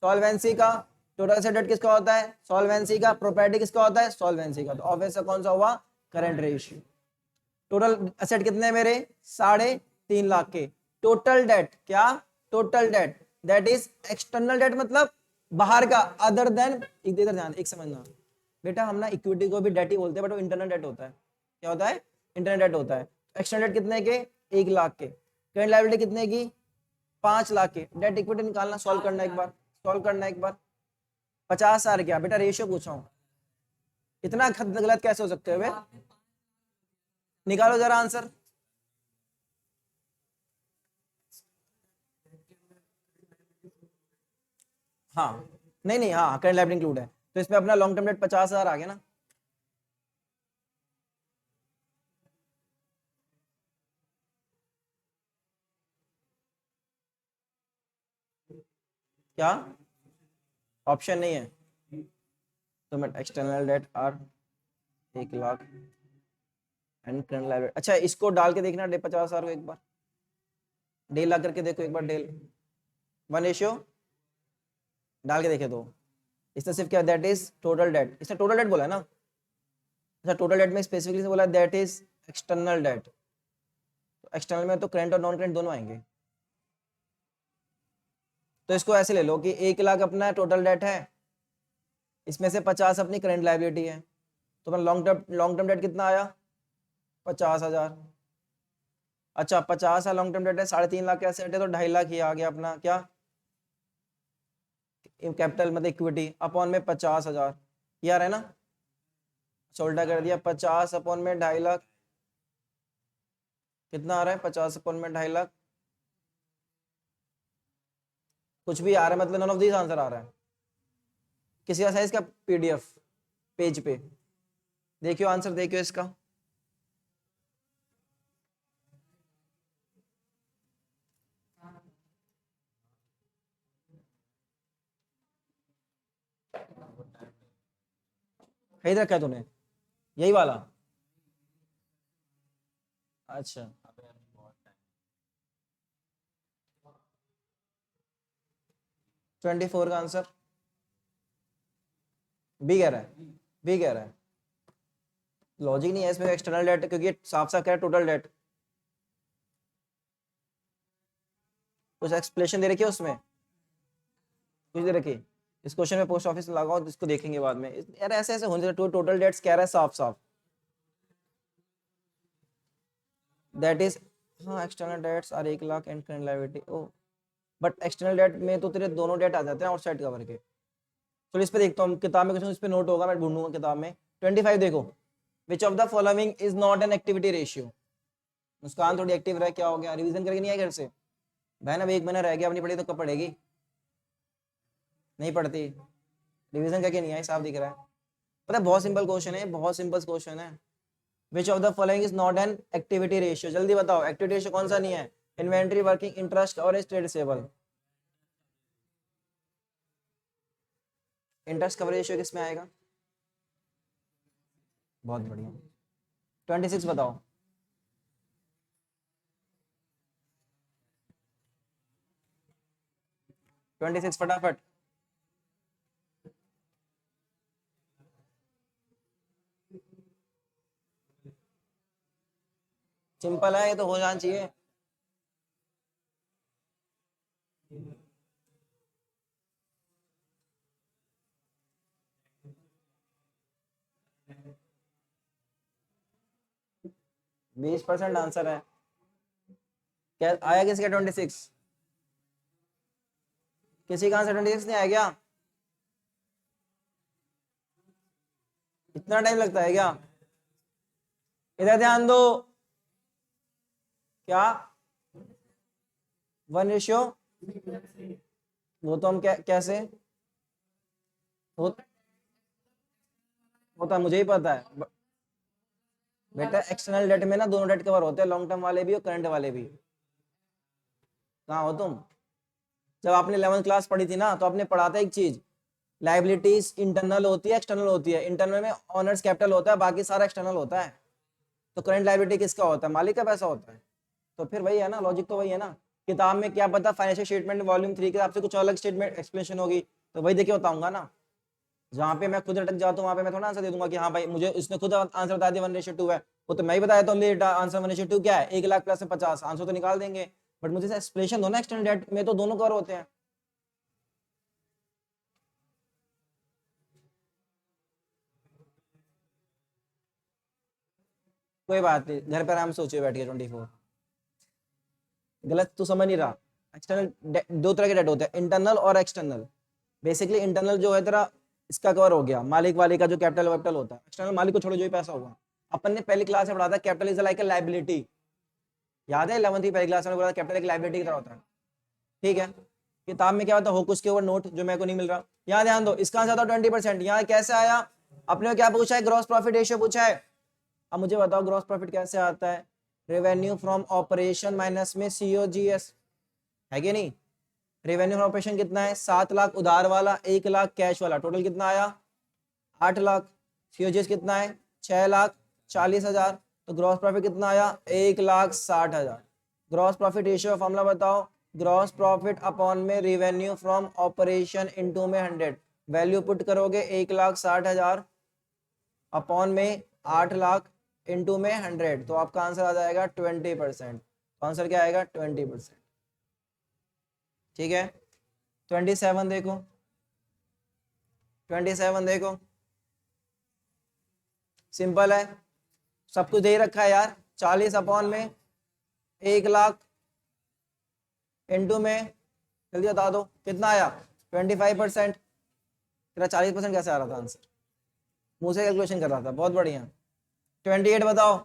सॉल्वेंसी का। टोटल एसेट डेट किसका होता है सॉल्वेंसी का। प्रॉपर्टी किसका होता है सॉल्वेंसी का। तो ऑब्वियस कौन सा हुआ करंट रेशियो। टोटल एसेट कितने मेरे 3.5 लाख के। टोटल डेट क्या total date that is external debt मतलब बाहर का अदर देन। इधर ध्यान एक समझना बेटा हम ना इक्विटी को भी डेट ही बोलते हैं बट वो इंटरनल डेट होता है। क्या होता है इंटरनल डेट होता है। एक्सटर्नल डेट कितने के 1 लाख के। करंट लायबिलिटी कितने की 5 लाख के। डेट इक्विटी निकालना सॉल्व करना एक बार सॉल्व करना एक बार 50,000 क्या बेटा रेशियो पूछा हूं इतना गलत कैसे हो सकते हो निकालो जरा आंसर। हाँ नहीं नहीं हाँ करंट लायबिलिटी इंक्लूड है तो इसमें अपना लॉन्ग टर्म डेट 50,000 आ गया ना। क्या ऑप्शन नहीं है तो मैं external debt are 1 lakh and current liability. अच्छा इसको डाल के देखना 50,000 को एक बार डेल ला करके देखो एक बार डेल 1 रेशियो डाल के देखे तो इससे सिर्फ क्या दैट इज टोटल डेट। इसने टोटल डेट बोला है ना। अच्छा टोटल डेट में स्पेसिफिकली से बोला दैट इज एक्सटर्नल डेट। तो एक्सटर्नल में तो करंट और नॉन करंट दोनों आएंगे। तो इसको ऐसे ले लो कि 1 लाख अपना टोटल डेट है इसमें से 50 अपनी करंट लायबिलिटी है। तो अपना लॉन्ग टर्म डेट कितना आया 50,000। अच्छा 50 है लॉन्ग टर्म डेट है, 3.5 लाख का एसेट है तो 2.5 लाख ही आ गया अपना क्या कैपिटल मतलब इक्विटी अपॉन में 50,000 यार है ना। उल्टा कर दिया 50 अपॉन में 2.5 लाख कितना आ रहा है 50 अपॉन में 2.5 लाख कुछ भी आ रहा है मतलब नन ऑफ दिस आंसर आ रहा है। किसी का साइज का पीडीएफ पेज पे देखियो आंसर देखियो इसका। खरीद रखा है तूने यही वाला। अच्छा 24 का आंसर बी कह रहा है। बी कह रहा है लॉजिक नहीं है इसमें एक्सटर्नल डेट क्योंकि साफ साफ कह रहा है टोटल डेट। कुछ एक्सप्लेनेशन दे रखी है उसमें कुछ दे रखी इस क्वेश्चन में पोस्ट ऑफिस लगाओ इसको देखेंगे बाद में यार ऐसे ऐसे होने टोटल डेट्स कह रहा है साफ साफ दैट इज हाँ external debts are 1 lakh and current liability oh but external debt में तो तेरे दोनों डेट आ जाते हैं आउटसाइड कवर के। चलो इस पे देखता हूँ किताब में कुछ इस पे नोट होगा मैं ढूंढूंगा किताब में। 25 देखो which of the following is not an activity ratio. Muskan थोड़ी एक्टिव रहे क्या हो गया रिवीजन करके नहीं आए घर से बहन अब 1 महीना रह गया अपनी पढ़ी तो कब पढ़ेगी नहीं पढ़ती रिवीजन करके नहीं आई साफ दिख रहा है। पता है बहुत सिंपल क्वेश्चन है बहुत सिंपल क्वेश्चन है। विच of the following is not an activity ratio जल्दी बताओ एक्टिविटी रेशियो कौन सा नहीं है इन्वेंट्री वर्किंग इंटरेस्ट और trade receivable. Interest cover ratio किस में आएगा बहुत बढ़िया 26 बताओ। 26 फटाफट सिंपल है ये तो हो जाना चाहिए। बीस परसेंट आंसर है क्या आया किसका 26 किसी का आंसर 26 नहीं आया क्या इतना टाइम लगता है क्या इधर ध्यान दो क्या 1:, वो तो हम कैसे हो, होता मुझे ही पता है बेटा एक्सटर्नल डेट में ना दोनों डेट कवर होते हैं लॉन्ग टर्म वाले भी और करंट वाले भी। कहाँ हो तुम जब आपने 11th क्लास पढ़ी थी ना तो आपने पढ़ा था एक चीज लाइबिलिटीज इंटरनल होती है एक्सटर्नल होती है। इंटरनल में ऑनर्स कैपिटल होता है बाकी सारा एक्सटर्नल होता है। तो करंट लाइबिलिटी किसका होता है मालिक का पैसा होता है। तो फिर वही है ना लॉजिक तो वही है ना। किताब में क्या पता फाइनेंशियल स्टेटमेंट वॉल्यूम 3 के आपसे कुछ अलग स्टेटमेंट एक्सप्लेनेशन होगी तो वही देखे बताऊंगा ना। जहाँ पे मैं खुद अटक जाता हूँ वहाँ पे मैं थोड़ा आंसर दे दूंगा कि हाँ भाई मुझे इसने खुद आंसर बता दिया 1:2 है वो तो मैं ही बताया तो आंसर 1:2 क्या है 1 लाख प्लस 50 आंसर तो निकाल देंगे। बट मुझे एक्सप्लेनेशन दो ना एक्सटर्नल डेट में तो दोनों कवर होते हैं। कोई बात नहीं घर पर आराम सोचिए बैठ के 24 गलत तो समझ नहीं रहा। एक्सटर्नल दो तरह के डेट होते हैं इंटरनल और एक्सटर्नल। बेसिकली इंटरनल जो है तेरा इसका कवर हो गया मालिक वाले का जो कैपिटल वैपिटल होता है। एक्सटर्नल मालिक को छोड़ो जो ही पैसा होगा। अपन ने पहली क्लास में पढ़ा था capital is like a liability याद है 11th की पहली क्लास में बोला कैपिटल एक लाइबिलिटी की तरह होता है। ठीक है किताब में क्या होता है हो कुछ के ऊपर नोट जो मेरे को नहीं मिल रहा। यहाँ ध्यान दो इसका आंसर था 20%। यहाँ कैसे आया अपने क्या पूछा है ग्रॉस प्रॉफिट रेशियो पूछा है। अब मुझे बताओ ग्रॉस प्रॉफिट कैसे आता है रेवेन्यू फ्रॉम ऑपरेशन माइनस में सीओजीएस है कि नहीं। रेवेन्यू फ्रॉम ऑपरेशन कितना है 7 लाख उधार वाला 1 लाख कैश वाला टोटल कितना आया 8 लाख। सीओजीएस कितना है 6,40,000 तो ग्रॉस प्रॉफिट कितना आया 1,60,000। ग्रॉस प्रॉफिट रेशियो फॉर्मूला बताओ ग्रॉस प्रॉफिट अपॉन में रेवेन्यू फ्रॉम ऑपरेशन इनटू में 100 वैल्यू पुट करोगे 1,60,000 अपॉन में 8 लाख इनटू में 100 तो आपका आंसर आ जाएगा 20%। आंसर क्या आएगा 20%। ठीक है 27 देखो 27 देखो सिंपल है सब कुछ दे ही रखा है यार। 40 अपॉन में 1 लाख इंटू में, जल्दी बता दो कितना आया, 25%। तेरा 40% कैसे आ रहा था आंसर, मुंह से कैलकुलेशन कर रहा था, बहुत बढ़िया। 28 बताओ।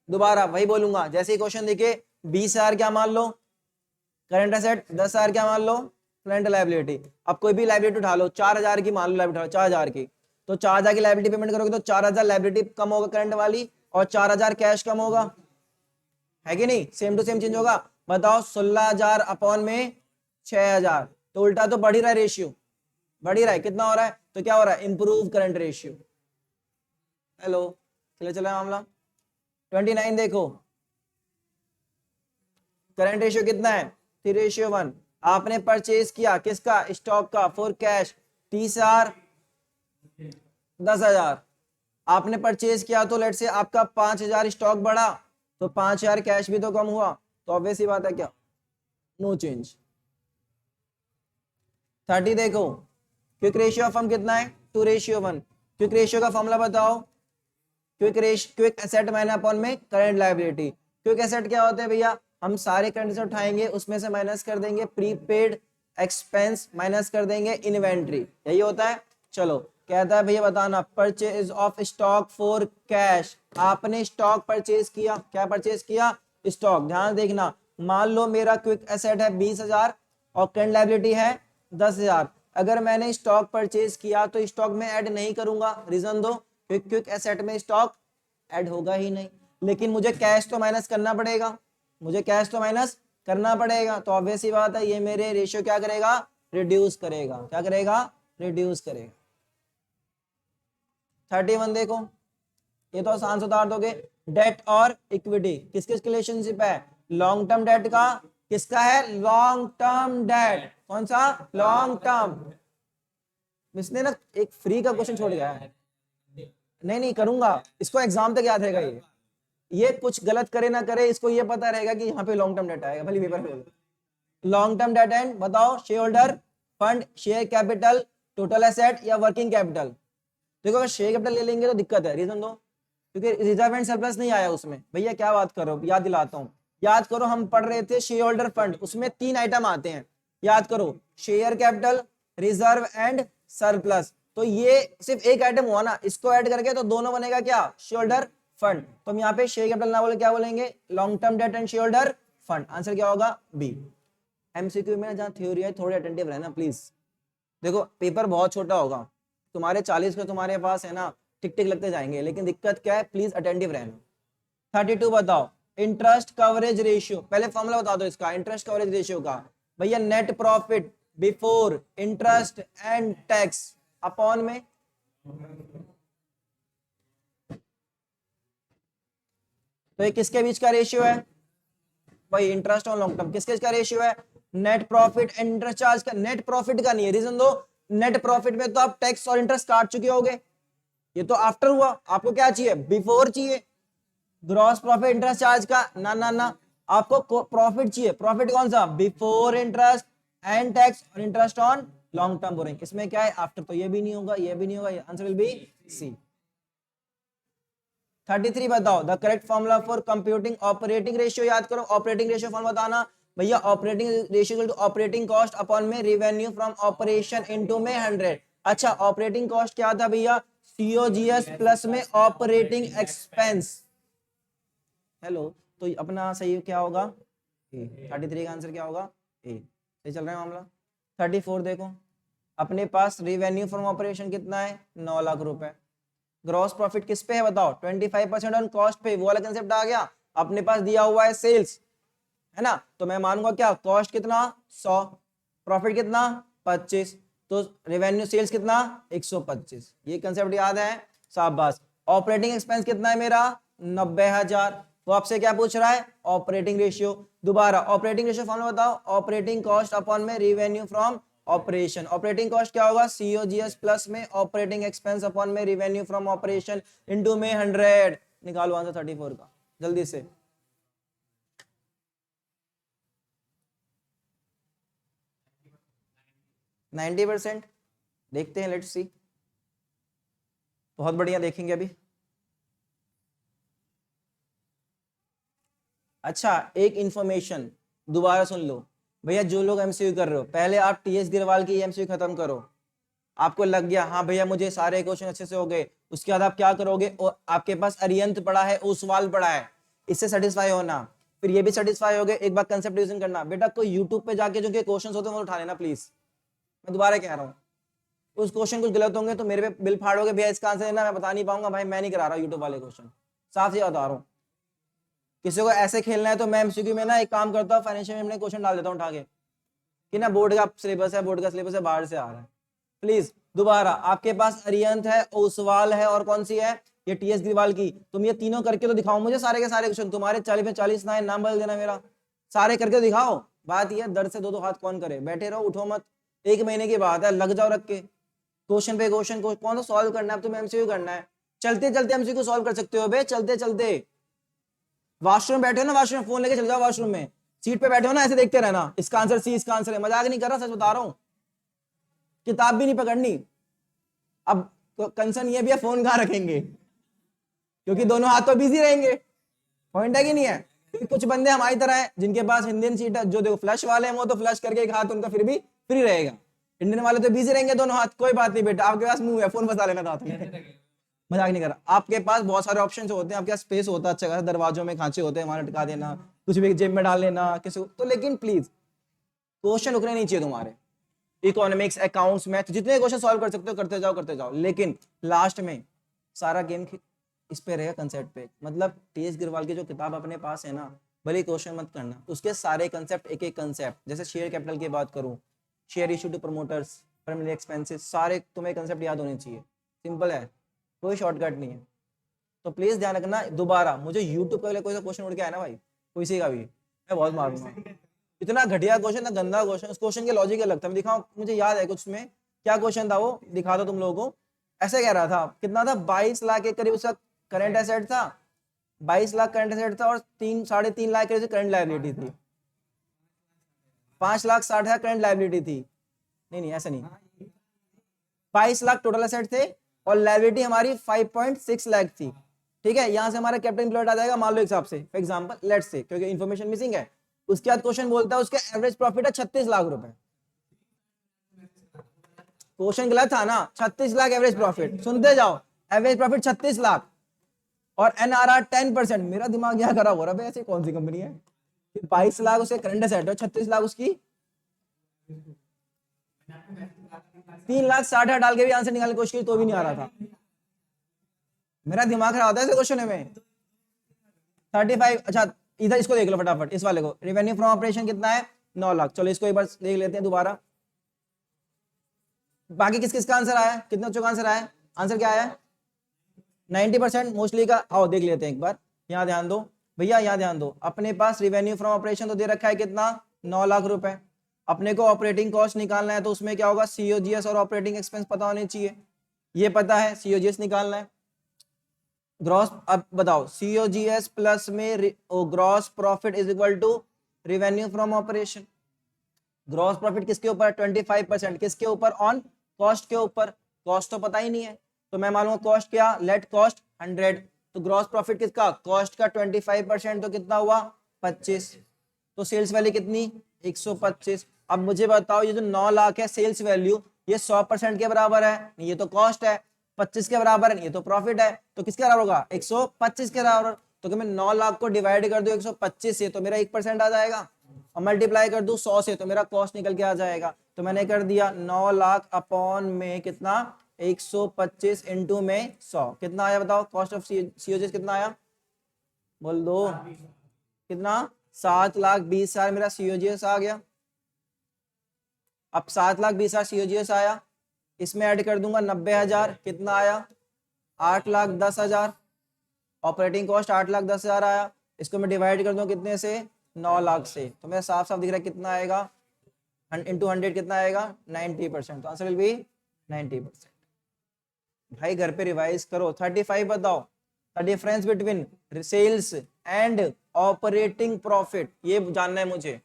दोबारा वही बोलूंगा, जैसे ही क्वेश्चन देखे 20,000 क्या मान लो करंट एसेट, 10,000 क्या मान लो करंट लायबिलिटी। अब कोई भी लायबिलिटी उठा लो, 4,000 की मान लो लायबिलिटी उठा लो, 4,000 की, तो 4,000 की लायबिलिटी पेमेंट करोगे तो 4,000 लायबिलिटी कम होगा करंट वाली, और 4,000 कैश कम होगा, है कि नहीं, सेम टू सेम चेंज होगा। बताओ 16,000 अपॉन में 6,000, तो उल्टा तो बढ़ ही रहा है रेशियो, बढ़ ही रहा है, कितना हो रहा है, तो क्या हो रहा है, इंप्रूव करंट रेशियो। हेलो, चले चला मामला। 29 देखो, करंट रेशियो कितना है, 3:1। आपने परचेज किया किसका, स्टॉक का, फॉर कैश 30,000 10,000। आपने परचेज किया तो लेट से आपका 5,000 स्टॉक बढ़ा, तो 5,000 कैश भी तो कम हुआ, तो ऑब्वियस ही बात है क्या, नो चेंज। 30 देखो, क्विक रेशियो ऑफ फर्म कितना है, 2:1। क्विक रेशियो का फॉर्मूला बताओ, क्विक एसेट माइनस अपॉन में करंट लायबिलिटी। क्विक एसेट क्या होता है भैया, हम सारे करंट एसेट उठाएंगे, उसमें से माइनस कर देंगे प्रीपेड एक्सपेंस, माइनस कर देंगे इन्वेंट्री, यही होता है। चलो कहता है भैया बताना, purchase of stock for cash. आपने स्टॉक परचेज किया, क्या परचेज किया, स्टॉक। ध्यान देखना, मान लो मेरा क्विक एसेट है 20,000 और करंट लायबिलिटी है 10,000। अगर मैंने स्टॉक परचेज किया तो स्टॉक में ऐड नहीं करूंगा, रीजन दो, क्विक एसेट में स्टॉक ऐड होगा ही नहीं। लेकिन मुझे कैश तो माइनस करना पड़ेगा, मुझे कैश तो माइनस करना पड़ेगा, तो ऑब्वियस ही बात है ये मेरे रेशियो क्या करेगा, रिड्यूस करेगा, क्या करेगा, रिड्यूस करेगा। 31 देखो, ये तो आसान से उतार दोगे। डेट और इक्विटी किस किस रिलेशनशिप है, लॉन्ग टर्म डेट का, किसका है, लॉन्ग टर्म डेट, कौन सा, लॉन्ग टर्म। इसने ना एक फ्री का क्वेश्चन छोड़ गया है, नहीं नहीं करूंगा, इसको एग्जाम तक याद रहेगा ये कुछ गलत करे ना करे, इसको ये पता रहेगा कि यहाँ पे लॉन्ग टर्म डेट आएगा, भले पेपर में। लॉन्ग टर्म डेट एंड बताओ, share holder fund, share capital, total asset या वर्किंग कैपिटल। देखो अगर शेयर कैपिटल ले लेंगे तो दिक्कत है, रीजन दो, क्योंकि रिजर्व एंड सरप्लस नहीं आया उसमें। भैया क्या बात करो, याद दिलाता हूँ, याद करो, हम पढ़ रहे थे शेयर होल्डर फंड, उसमें 3 आइटम आते हैं, याद करो, share capital, reserve and surplus. तो ये सिर्फ एक आइटम हुआ ना, इसको ऐड करके तो दोनों बनेगा क्या, शेयर होल्डर फंड। तो हम यहाँ पे शेयर कैपिटल ना बोले क्या बोलेंगे, long term debt and share holder fund. Answer क्या होगा, बी। एमसीक्यू में जहाँ थ्योरी है थोड़े अटेंटिव रहना प्लीज। देखो पेपर बहुत छोटा होगा, तुम्हारे 40 का तुम्हारे पास है ना, टिक टिक लगते जाएंगे, लेकिन दिक्कत क्या है, प्लीज अटेंटिव रहना। 32 बताओ, इंटरेस्ट कवरेज रेशियो, पहले फॉर्मूला बता दो इसका, इंटरेस्ट कवरेज रेशियो का। भैया net profit before interest and tax upon में, तो ये किसके बीच का रेशियो है, भाई इंटरेस्ट ऑन लॉन्ग टर्म, किसके का रेशियो है, net profit and interest charge का। नेट प्रॉफिट का नहीं है, रीजन दो, नेट प्रॉफिट में तो आप टैक्स और इंटरेस्ट काट चुके होगे, ये तो आफ्टर हुआ, आपको क्या चाहिए, बिफोर चाहिए। ग्रॉस प्रॉफिट इंटरेस्ट चार्ज का ना ना ना, आपको प्रॉफिट चाहिए, प्रॉफिट कौन सा, बिफोर इंटरेस्ट एंड टैक्स और interest on long term borrowing. इसमें क्या है, आफ्टर, तो ये भी नहीं होगा, ये भी नहीं होगा, आंसर विल बी सी। 33 बताओ, the correct formula for computing operating ratio, याद करो ऑपरेटिंग रेशियो फॉर्मूला बताना। भैया operating ratio operating cost upon में रेवेन्यू फ्रॉम ऑपरेशन इनटू में 100। अच्छा ऑपरेटिंग कॉस्ट क्या था भैया, सीओजीएस प्लस में ऑपरेटिंग एक्सपेंस। हेलो, तो अपना सही क्या होगा, 33 का आंसर क्या होगा, ए। सही चल रहा है मामला। 34 देखो, अपने पास रेवेन्यू फ्रॉम ऑपरेशन कितना है, 9 लाख रुपए। ग्रॉस प्रॉफिट किस पे है बताओ, 25% ऑन कॉस्ट पे, वो वाला कंसेप्ट आ गया। अपने पास दिया हुआ है सेल्स, है ना, तो मैं मानूंगा क्या, कॉस्ट कितना 100, प्रॉफिट कितना 25, तो रेवेन्यू सेल्स कितना 125। ये कंसेप्ट याद है, शाबाश। ऑपरेटिंग एक्सपेंस कितना है मेरा 90,000, वो आपसे क्या पूछ रहा है, ऑपरेटिंग रेशियो। दोबारा ऑपरेटिंग रेशियो फॉर्मूला बताओ, ऑपरेटिंग कॉस्ट अपॉन में revenue from operation. Operating cost क्या होगा, सीओजीएस प्लस में ऑपरेटिंग एक्सपेंस अपॉन में रेवेन्यू फ्रॉम ऑपरेशन इनटू में 100। निकालो आंसर 34 का जल्दी से। 90%। देखते हैं, लेट्स सी। बहुत बढ़िया, देखेंगे अभी। अच्छा, एक इंफॉर्मेशन दोबारा सुन लो भैया, जो लोग एमसीक्यू कर रहे हो, पहले आप टीएस गिरवाल की एमसीक्यू खत्म करो। आपको लग गया हाँ भैया मुझे सारे क्वेश्चन अच्छे से हो गए, उसके बाद आप क्या करोगे, और आपके पास अरियंत पड़ा है, ओसवाल पड़ा है, इससे सेटिस्फाई होना, फिर ये भी सेटिस्फाई हो गए, एक बार कंसेप्ट रिवीजन करना। बेटा कोई यूट्यूब पे जाके जो क्वेश्चन होते हैं वो उठा लेना प्लीज, मैं दोबारा कह रहा हूँ। उस क्वेश्चन कुछ गलत होंगे तो मेरे पे बिल फाड़ोगे, भैया इसका आंसर देना, मैं बता नहीं पाऊंगा, भाई मैं नहीं करा रहा यूट्यूब वाले क्वेश्चन, साफ ही बता रहा हूँ। किसी को ऐसे खेलना है तो मैं एमसीक्यू में ना एक काम करता हूँ, फाइनेंशियल में क्वेश्चन डाल देता हूँ उठा के कि ना बोर्ड का सिलेबस है, बोर्ड का सिलेबस है, बाहर से आ रहा है। प्लीज दोबारा, आपके पास अरियंत है, ओसवाल है, और कौन सी है, ये टीएस ग्रीवाल की। तुम ये तीनों करके तो दिखाओ मुझे सारे के सारे क्वेश्चन, तुम्हारे 40 में 40 ना है, नाम बदल देना मेरा, सारे करके दिखाओ। बात ये दर्द से दो हाथ कौन करे, बैठे रहो, उठो मत। 1 महीने की बात है, लग जाओ रख के, क्वेश्चन पे क्वेश्चन को कौन सा सॉल्व करना है, अब तुम्हें एमसीक्यू करना है। चलते चलते एमसीक्यू सॉल्व कर सकते हो बे, चलते चलते। वॉशरूम बैठे हो ना, वॉशरूम फोन लेके चल जाओ वॉशरूम में, सीट पे बैठे हो ना, ऐसे देखते रहना, इसका आंसर सी, इसका आंसर है। मजाक नहीं कर रहा, सच बता रहा हूं, किताब भी नहीं पकड़नी। अब तो कंसर्न ये भी है, फोन कहाँ रखेंगे, क्योंकि दोनों हाथ तो बिजी रहेंगे। पॉइंट है कि नहीं है। कुछ बंदे हमारी तरह हैं जिनके पास इंडियन सीट है, जो देखो फ्लश वाले हैं, वो तो फ्लश करके एक हाथ उनका फिर भी फ्री रहेगा। इंडियन वाले तो बिजी रहेंगे दोनों हाथ। कोई बात नहीं बेटा, आपके पास मुंह है, फोन फंसा लेना हाथ में। मजाक नहीं कर रहा, आपके पास बहुत सारे ऑप्शन होते हैं, आपके पास स्पेस होता है अच्छा खासा, दरवाजों में खांचे होते हैं, वहां लटका देना, कुछ भी जेब में डाल लेना किसी को तो। लेकिन प्लीज क्वेश्चन रुकने नहीं चाहिए तुम्हारे, इकोनॉमिक्स, अकाउंट्स, मैथ, जितने क्वेश्चन सॉल्व कर सकते हो करते जाओ करते जाओ, लेकिन लास्ट में सारा गेम इस पे रहेगा, कंसेप्ट पे। मतलब टीएस गिरवाल की जो किताब अपने पास है ना, भले क्वेश्चन मत करना, उसके सारे कंसेप्ट, एक एक कंसेप्ट, जैसे शेयर कैपिटल की बात करूं, share issue to promoters, primary expenses, सारे तुम्हें कंसेप्ट याद होने चाहिए। सिंपल है, कोई शॉर्टकट नहीं है। तो प्लीज ध्यान रखना, दोबारा मुझे यूट्यूब पे कोई सा क्वेश्चन उड़ के आया ना भाई, किसी का भी, मैं बहुत मारूंगा। इतना घटिया क्वेश्चन, ना गंदा क्वेश्चन, उस क्वेश्चन के लॉजिक अलग था। मैं दिखाऊं, मुझे याद है कुछ में क्या क्वेश्चन था, वो दिखा दो तुम लोगों को। ऐसे कह रहा था, कितना था, 22 लाख के करीब उसका करंट एसेट था, 22 लाख करंट एसेट था, और 3-3.5 लाख के करंट लायबिलिटी थी, 5,60,000 करंट लायबिलिटी थी। नहीं ऐसा नहीं, 22 लाख टोटल एसेट थे, और लायबिलिटी हमारी 5.6 लाख थी। ठीक है, यहां से हमारा कैपिटल एम्प्लॉयड आ जाएगा, मान लो हिसाब से, फॉर एग्जांपल लेट्स से, क्योंकि इंफॉर्मेशन मिसिंग है। उसके बाद क्वेश्चन बोलता है उसका एवरेज प्रॉफिट है 36 लाख रुपए। क्वेश्चन गलत था ना, 36 लाख एवरेज प्रॉफिट, सुनते जाओ, एवरेज प्रॉफिट 36 लाख, और एनआरआर 10%। मेरा दिमाग यहाँ खराब हो रहा है, ऐसी कौन सी कंपनी है, 22 लाख उसके करंट एसेट है, 36 लाख उसकी, 3,60,000 डाल के भी आंसर निकालने की कोशिश की तो भी नहीं आ रहा था। मेरा दिमाग खराब होता है ऐसे क्वेश्चन में। 35, अच्छा इधर इसको देख लो फटाफट, इस वाले को, रेवेन्यू फ्रॉम ऑपरेशन कितना है, 9 लाख। चलो इसको एक बार देख लेते हैं दोबारा, बाकी किस किस का आंसर आया, कितने बच्चों का आंसर आया, आंसर क्या आया, 90% मोस्टली का। आओ देख लेते हैं एक बार, यहाँ ध्यान दो भैया, यहाँ ध्यान दो। अपने पास रेवेन्यू फ्रॉम ऑपरेशन तो दे रखा है कितना, 9 लाख रुपए। अपने को ऑपरेटिंग कॉस्ट निकालना है, तो उसमें क्या होगा, सीओजीएस और ऑपरेटिंग एक्सपेंस पता होने चाहिए, ये पता है, सीओजीएस निकालना है। ग्रॉस, अब बताओ, सीओजीएस प्लस में gross profit is equal to revenue from operation. Gross profit किसके ऊपर, 25%, किसके ऊपर, ऑन कॉस्ट के ऊपर। कॉस्ट तो पता ही नहीं है, तो मैं मालूंगा कॉस्ट क्या, लेट कॉस्ट 100, तो ग्रॉस प्रॉफिट किसका, कॉस्ट का 25%, तो कितना हुआ, 25। तो सेल्स वैल्यू कितनी, 125। अब मुझे बताओ, ये जो 9 लाख है सेल्स वैल्यू, ये 100% के बराबर है, ये तो कॉस्ट है, 25 के बराबर है, ये तो प्रॉफिट है, तो किसके बराबर होगा, 125 के बराबर। तो कि मैं 9 लाख को डिवाइड कर दूं 125 से, तो मेरा 1% आ जाएगा, और मल्टीप्लाई कर दूं 100 से, तो मेरा कॉस्ट निकल के आ जाएगा। तो मैंने कर दिया 9 लाख अपॉन में कितना, 125 इंटू में 100, कितना आया बताओ, कॉस्ट ऑफ सीओजीएस कितना आया, बोल दो कितना, 7,20,000 मेरा सीओजीएस आ गया। अब 7,20,000 सीओजीएस आया, इसमें ऐड कर दूंगा 90,000, कितना आया, 8,10,000। ऑपरेटिंग कॉस्ट 8,10,000 आया, इसको मैं डिवाइड कर दूं कितने से, 9 लाख से, तो मेरा साफ साफ दिख रहा है कितना आएगा, इंटू 100 कितना आएगा, 90%। तो आंसर विल बी 90%। भाई घर पे रिवाइज करो। 35 बताओ, the difference between sales and operating profit, ये जानना है मुझे।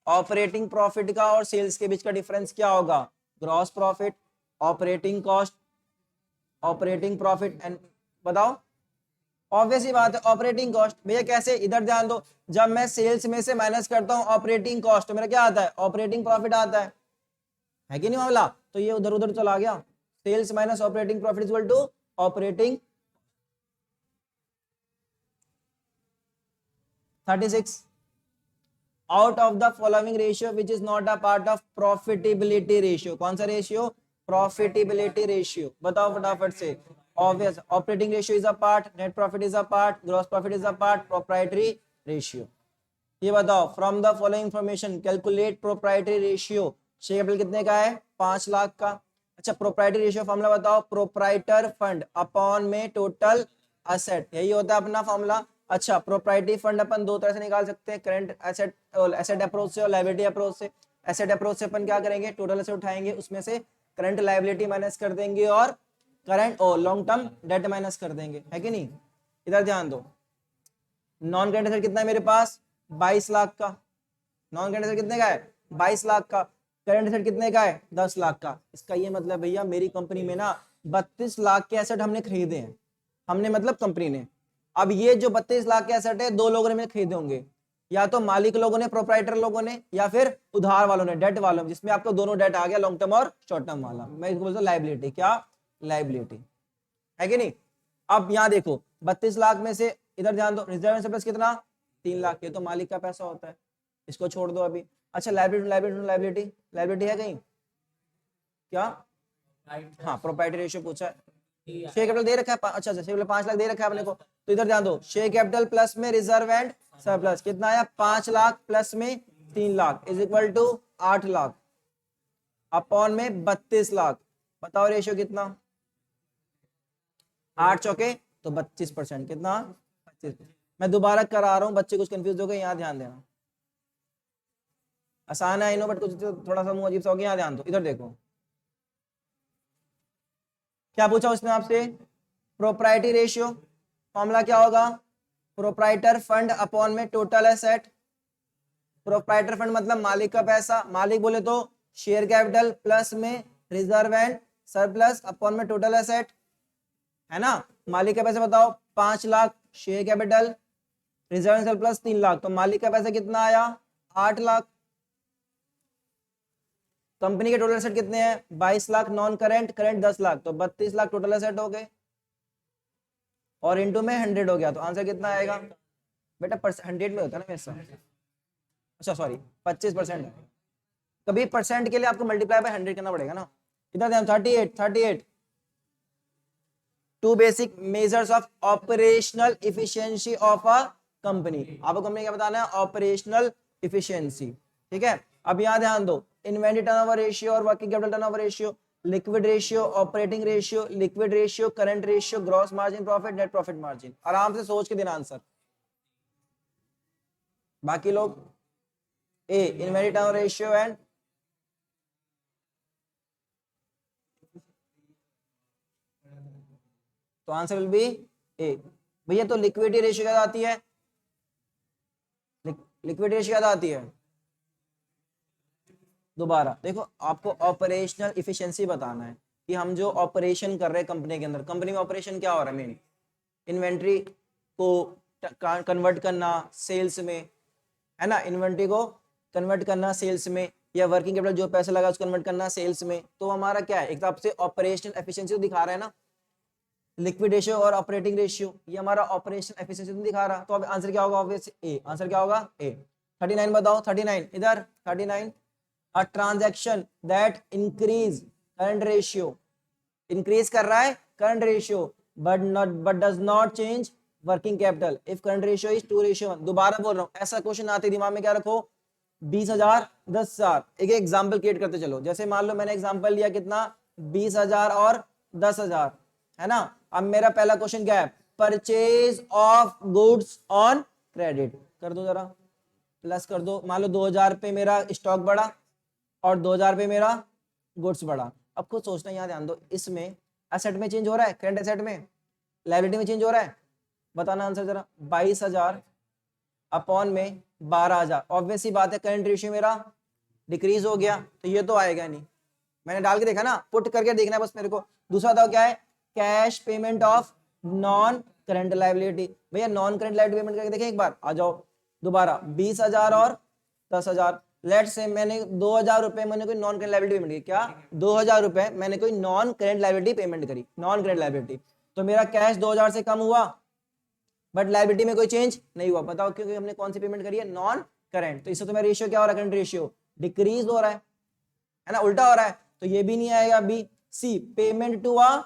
ऑपरेटिंग प्रॉफिट का और सेल्स के बीच का डिफरेंस क्या होगा? Gross profit, operating cost, operating profit and बताओ। ऑब्वियस ही बात है ऑपरेटिंग कॉस्ट। भैया कैसे? इधर ध्यान दो, जब मैं सेल्स में से माइनस करता हूं ऑपरेटिंग कॉस्ट तो मेरा क्या आता है? ऑपरेटिंग प्रॉफिट आता है कि नहीं मामला? तो ये उधर उधर चला गया, sales minus operating profit is equal to operating. 36 out of the following ratio which is not a part of profitability ratio. कौन सा रेशियो? Profitability ratio. बताओ फटाफट से। Obvious, operating ratio is a part, net profit is a part, gross profit is a part, proprietary ratio. ये बताओ, from the following information calculate proprietary ratio. Share capital कितने का है? 5 लाख का। अच्छा, प्रोप्राइटरी रेशियो फॉर्मूला बताओ। प्रोप्राइटर फंड अपॉन में टोटल असेट, यही होता है अपना फॉर्मूला। अच्छा, प्रोप्राइटरी फंड अपन दो तरह से निकाल सकते हैं, करंट एसेट, एसेट अप्रोच से और लायबिलिटी अप्रोच से। एसेट अप्रोच से अपन क्या करेंगे? टोटल एसेट उठाएंगे, उसमें से करंट लायबिलिटी माइनस कर देंगे और करंट और लॉन्ग टर्म डेट माइनस कर देंगे, है कि नहीं? इधर ध्यान दो, नॉन करंट एसेट कितना है मेरे पास? 22 लाख का। नॉन करंट एसेट कितने का है? 22 लाख का। करंट एसेट कितने का है? 10 लाख का। इसका ये मतलब भैया मेरी कंपनी में ना 32 लाख के एसेट हमने खरीदे हैं। हमने मतलब कंपनी ने। अब ये जो 32 लाख के एसेट है, दो लोगों ने खरीदे होंगे, या तो मालिक लोगों ने, प्रोप्राइटर लोगों ने, या फिर उधार वालों ने, डेट वालों ने, जिसमें आपको दोनों डेट आ गया, लॉन्ग टर्म और शॉर्ट टर्म वाला। मैं इसको बोलता हूं लायबिलिटी। क्या? लायबिलिटी, है कि नहीं? अब यहाँ देखो, 32 लाख में से इधर ध्यान दो, रिजर्व एंड सरप्लस कितना? 3 लाख। ये तो मालिक का पैसा होता है, इसको छोड़ दो अभी। अच्छा, लायबिलिटी, लायबिलिटी, लायबिलिटी, लायबिलिटी है कहीं? क्या? हाँ, प्रोप्राइटरी रेशियो पूछा है। शेयर कैपिटल दे रखा है अच्छा, शेयर कैपिटल 5 लाख दे रखा है अपने को, तो इधर ध्यान दो, शेयर कैपिटल प्लस में रिजर्व एंड सरप्लस कितना आया? 5 लाख प्लस में 3 lakh is equal to 8 lakh upon में 32 लाख। बताओ रेशियो कितना? 8 चौके तो 25%। कितना? 25। मैं दोबारा करा रहा हूं, बच्चे कुछ कंफ्यूज हो गए, यहाँ ध्यान देना। आसान है आई नो, बट कुछ थोड़ा सा मुंह अजीब सा हो गया। यहाँ ध्यान दो, इधर देखो क्या पूछा उसने आपसे? प्रोप्राइटरी रेशियो फॉर्मूला क्या होगा? प्रोप्राइटर फंड अपॉन में टोटल एसेट। प्रोप्राइटर फंड मतलब मालिक का पैसा, मालिक बोले तो शेयर कैपिटल प्लस में रिजर्व एंड सरप्लस अपॉन में टोटल एसेट, है ना? मालिक का पैसा बताओ। 5 lakh share capital, reserve and surplus 3 lakh, तो मालिक का पैसा कितना आया? 8 लाख। कंपनी के टोटल एसेट कितने हैं? 22 lakh non current, current 10 lakh, तो 32 लाख टोटल एसेट हो गए, और इंटू में 100 हो गया, तो आंसर कितना आएगा बेटा? 100 में होता है ना मेरे साथ। अच्छा सॉरी, 25% है। कभी परसेंट के लिए आपको मल्टीप्लाई बाय 100 करना पड़ेगा ना। इधर ध्यान, 38 two basic measures of operational efficiency of a company. आपको कंपनी क्या बताना है? ऑपरेशनल इफिशियंसी, ठीक है? अब यहां ध्यान दो, इन्वेंटरी टर्नओवर रेशियो और working capital turnover ratio, liquid ratio, operating ratio, liquid ratio, current ratio, gross margin profit, net profit margin. आराम से सोच के देना आंसर। बाकी लोग ए इन्वेंटरी टर्नओवर रेशियो एंड तो आंसर विल बी ए। भैया तो लिक्विडिटी रेशियो क्या आती है? लिक्विड रेशियो क्या आती है? दोबारा देखो, आपको ऑपरेशनल इफिशिएंसी बताना है कि हम जो ऑपरेशन कर रहे हैं कंपनी के अंदर, कंपनी में ऑपरेशन क्या हो रहा है? मेन इन्वेंट्री को कन्वर्ट करना सेल्स में, है ना? इन्वेंट्री को कन्वर्ट करना सेल्स में, या वर्किंग कैपिटल जो पैसा लगा उसको कन्वर्ट करना सेल्स में। तो हमारा क्या है? एक तरफ से ऑपरेशनल एफिशिएंसी तो दिखा रहा है ना, लिक्विड रेशियो और ऑपरेटिंग रेशियो, ये हमारा ऑपरेशन एफिशिएंसी तो दिखा रहा। तो अब आंसर क्या होगा? ऑब्वियस ए। आंसर क्या होगा? ए। 39 बताओ। 39 इधर 39, a transaction that increase current ratio, increase कर रहा है current ratio, but does not change working capital if current ratio is 2:1। दोबारा बोल रहा हूं, ऐसा क्वेश्चन आते दिमाग में क्या रखो? 20,000 10,000। एक एग्जाम्पल क्रिएट करते चलो। जैसे मान लो मैंने एग्जाम्पल लिया कितना? 20,000 और 10,000, है ना? अब मेरा पहला क्वेश्चन क्या है? Purchase of goods on credit. कर दो जरा, प्लस कर दो। मान लो 2,000 पे मेरा स्टॉक बढ़ा और 2,000 पे मेरा गुड्स बढ़ा। अब कुछ सोचना, यहाँ ध्यान दो, इसमें एसेट में चेंज हो रहा है, करंट एसेट में, लायबिलिटी में चेंज हो रहा है। बताना आंसर जरा। 22,000 अपॉन में 12,000। ऑब्वियस सी बात है करंट रेशियो मेरा डिक्रीज हो गया, तो ये तो आएगा नहीं। मैंने डाल के देखा ना, पुट करके देखना है बस मेरे को। दूसरा बताओ क्या है, cash payment of non current liability. भैया नॉन करंट लायबिलिटी पेमेंट करके देखें एक बार, आ जाओ दोबारा। 20,000 और 10,000। लेट से मैंने 2,000 रुपए मैंने कोई नॉन करंट लायबिलिटी पेमेंट की, क्या 2,000 रुपए मैंने कोई नॉन करंट लायबिलिटी पेमेंट करी, नॉन करंट लायबिलिटी, तो मेरा कैश 2,000 से कम हुआ, बट लायबिलिटी में कोई चेंज नहीं हुआ। बताओ क्योंकि हमने कौन सी पेमेंट करी है, नॉन करंट। तो इससे तो मेरा रेशियो क्या हो रहा है, करंट रेशियो डिक्रीज हो रहा है ना, उल्टा हो रहा है, तो ये भी नहीं आएगा। B C payment to a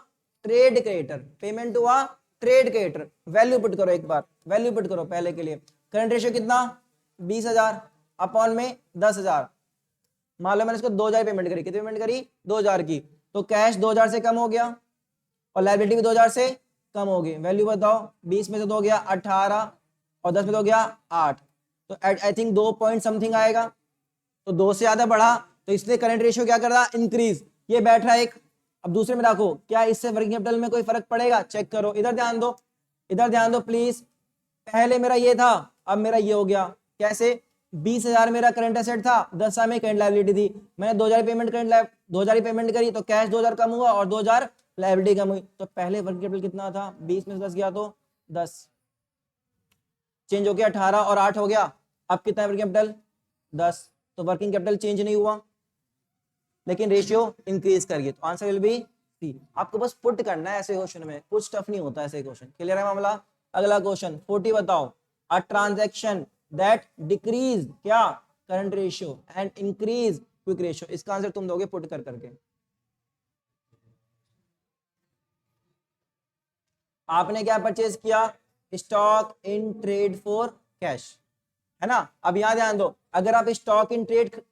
trade creditor, payment to a trade creditor. Value put करो एक बार, वैल्यू पुट करो पहले के लिए। करंट रेशियो कितना, 20,000 अपॉन में 10,000। मान लो मैंने इसको 2,000 पेमेंट करी, कितनी पेमेंट करी, 2,000 की, तो कैश 2,000 से कम हो गया और लायबिलिटी भी 2,000 से कम हो गई। वैल्यू बताओ, 20 में से 2 गया 18 और 10 में 2 गया 8, तो आई थिंक 2 पॉइंट समथिंग आएगा, तो 2 से ज्यादा बढ़ा, तो इसलिए करंट रेशियो क्या कर रहा, इंक्रीज। ये बैठ रहा है एक। अब दूसरे में रखो, क्या इससे वर्किंग कैपिटल में कोई फर्क पड़ेगा, चेक करो। इधर ध्यान दो, इधर ध्यान दो प्लीज। पहले मेरा ये था, अब मेरा ये हो गया। कैसे, 20,000 मेरा करंट एसेट था, 10,000 में करंट लायबिलिटी थी, मैंने 2,000 पेमेंट करंट 2,000 पेमेंट करी, तो कैश 2,000 कम हुआ और 2,000 लायबिलिटी कम हुई। तो पहले वर्किंग कैपिटल कितना था, 20 में से 10 गया तो 10, चेंज हो गया 18 और 8 हो गया, अब कितना है वर्किंग कैपिटल 10, तो वर्किंग कैपिटल चेंज नहीं हुआ लेकिन रेशियो इंक्रीज कर गया। तो आंसर विल बी सी। आपको बस पुट करना है ऐसे क्वेश्चन में, कुछ टफ नहीं होता ऐसे क्वेश्चन। क्लियर है मामला। अगला क्वेश्चन 40 बताओ, अ ट्रांजैक्शन दैट डिक्रीज क्या current ratio and increase quick ratio. इसका आंसर तुम दोगे पुट कर करके। आपने क्या परचेज किया, stock in trade for cash, है ना। अब यहां ध्यान दो, अगर आप स्टॉक इन ट्रेड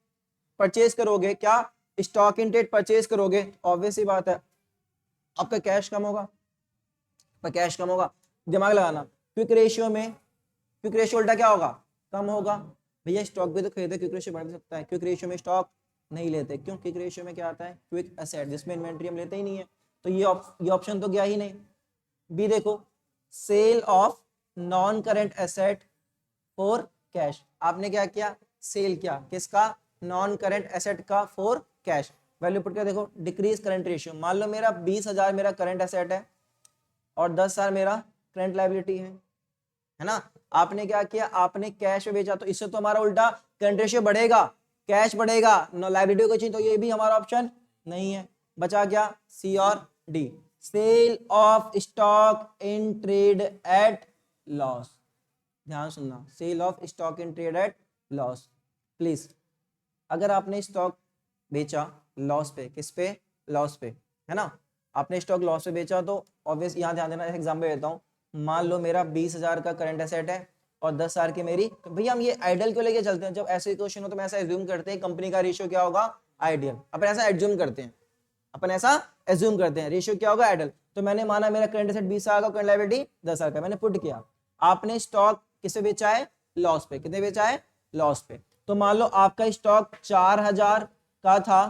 परचेज करोगे, क्या स्टॉक इन ट्रेड परचेज करोगे, ऑब्वियस सी बात है आपका कैश कम होगा, पर कैश कम होगा। दिमाग लगाना, क्विक रेशियो में, क्विक रेशियो उल्टा क्या होगा, कम होगा। भैया स्टॉक भी तो खरीदे, क्विक रेशियो बढ़ सकता है। क्विक रेशियो में स्टॉक नहीं लेते, क्यों, क्विक रेशियो में क्या आता है, क्विक एसेट, जिसमें इन्वेंट्री हम लेते ही नहीं है, तो ये ऑप्शन तो गया ही नहीं। बी देखो, sale of non current asset for cash. आपने क्या किया, सेल किया, किसका, नॉन करंट एसेट का फॉर कैश। वैल्यू पुट कर देखो, डिक्रीज करंट रेशियो। मान लो मेरा 20,000 मेरा करंट एसेट है और 10,000 मेरा करंट लायबिलिटी है ना। आपने क्या किया, आपने कैश में बेचा, तो इससे तो हमारा उल्टा करंट रेशियो बढ़ेगा, कैश बढ़ेगा, लायबिलिटी को चेंज, तो ये भी हमारा ऑप्शन नहीं है। बचा क्या, सी और D, sale of stock in trade at loss. ध्यान सुनना, sale of stock in trade at loss. Please, अगर आपने स्टॉक बेचा लॉस पे, किस पे, लॉस पे, है ना, आपने स्टॉक लॉस पे बेचा, तो ऑब्वियस यहाँ ध्यान देना, एग्जाम्पल देता हूँ। मान लो मेरा 20,000 का करंट एसेट है और 10,000 की मेरी, तो भैया हम ये आइडियल क्यों लेके चलते हैं, जब ऐसे क्वेश्चन हो तो मैं ऐसा एज्यूम करते हैं कंपनी का रेशियो क्या होगा, आइडियल। अपन ऐसा एज्यूम करते हैं, अपन ऐसा एज्यूम करते हैं रेशियो क्या होगा, आइडियल। तो मैंने माना मेरा करंट एसेट 20,000 का, करंट लायबिलिटी 10,000 का, मैंने पुट किया। आपने स्टॉक किसे बेचा है, लॉस पे, कितने बेचा है, लॉस पे। तो मान लो आपका स्टॉक 4,000 का था,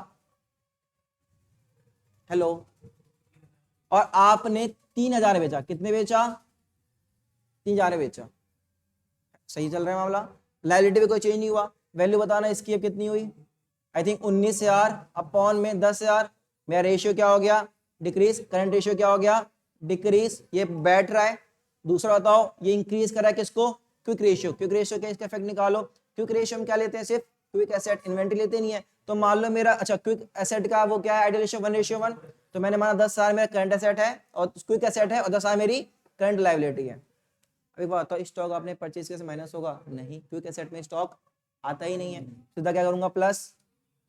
हेलो, और आपने 3,000 बेचा, कितने बेचा, 3,000 बेचा, सही चल रहा है मामला। लायबिलिटी में कोई चेंज नहीं हुआ। वैल्यू बताना इसकी अब कितनी हुई, आई थिंक 19,000 अपॉन में 10,000, मेरा रेशियो क्या हो गया, डिक्रीज। करंट रेशियो क्या हो गया, डिक्रीज, ये बैठ रहा है। दूसरा बताओ, ये इंक्रीज कर रहा है किसको, क्विक रेशियो। क्विक रेशियो क्या, इसका इफेक्ट निकालो। क्विक रेशियो में क्या लेते हैं, सिर्फ क्विक एसेट, इन्वेंट्री लेते नहीं है। तो मान लो मेरा, अच्छा क्विक एसेट का वो क्या है, आइडियल रेशियो 1:1, तो मैंने माना 10,000 मेरा करंट एसेट है और क्विक एसेट है और 10,000 मेरी करंट लायबिलिटी है। अभी बात बताओ, स्टॉक आपने परचेज किया से माइनस होगा, नहीं, क्विक एसेट में स्टॉक आता ही नहीं है। सीधा क्या करूंगा, प्लस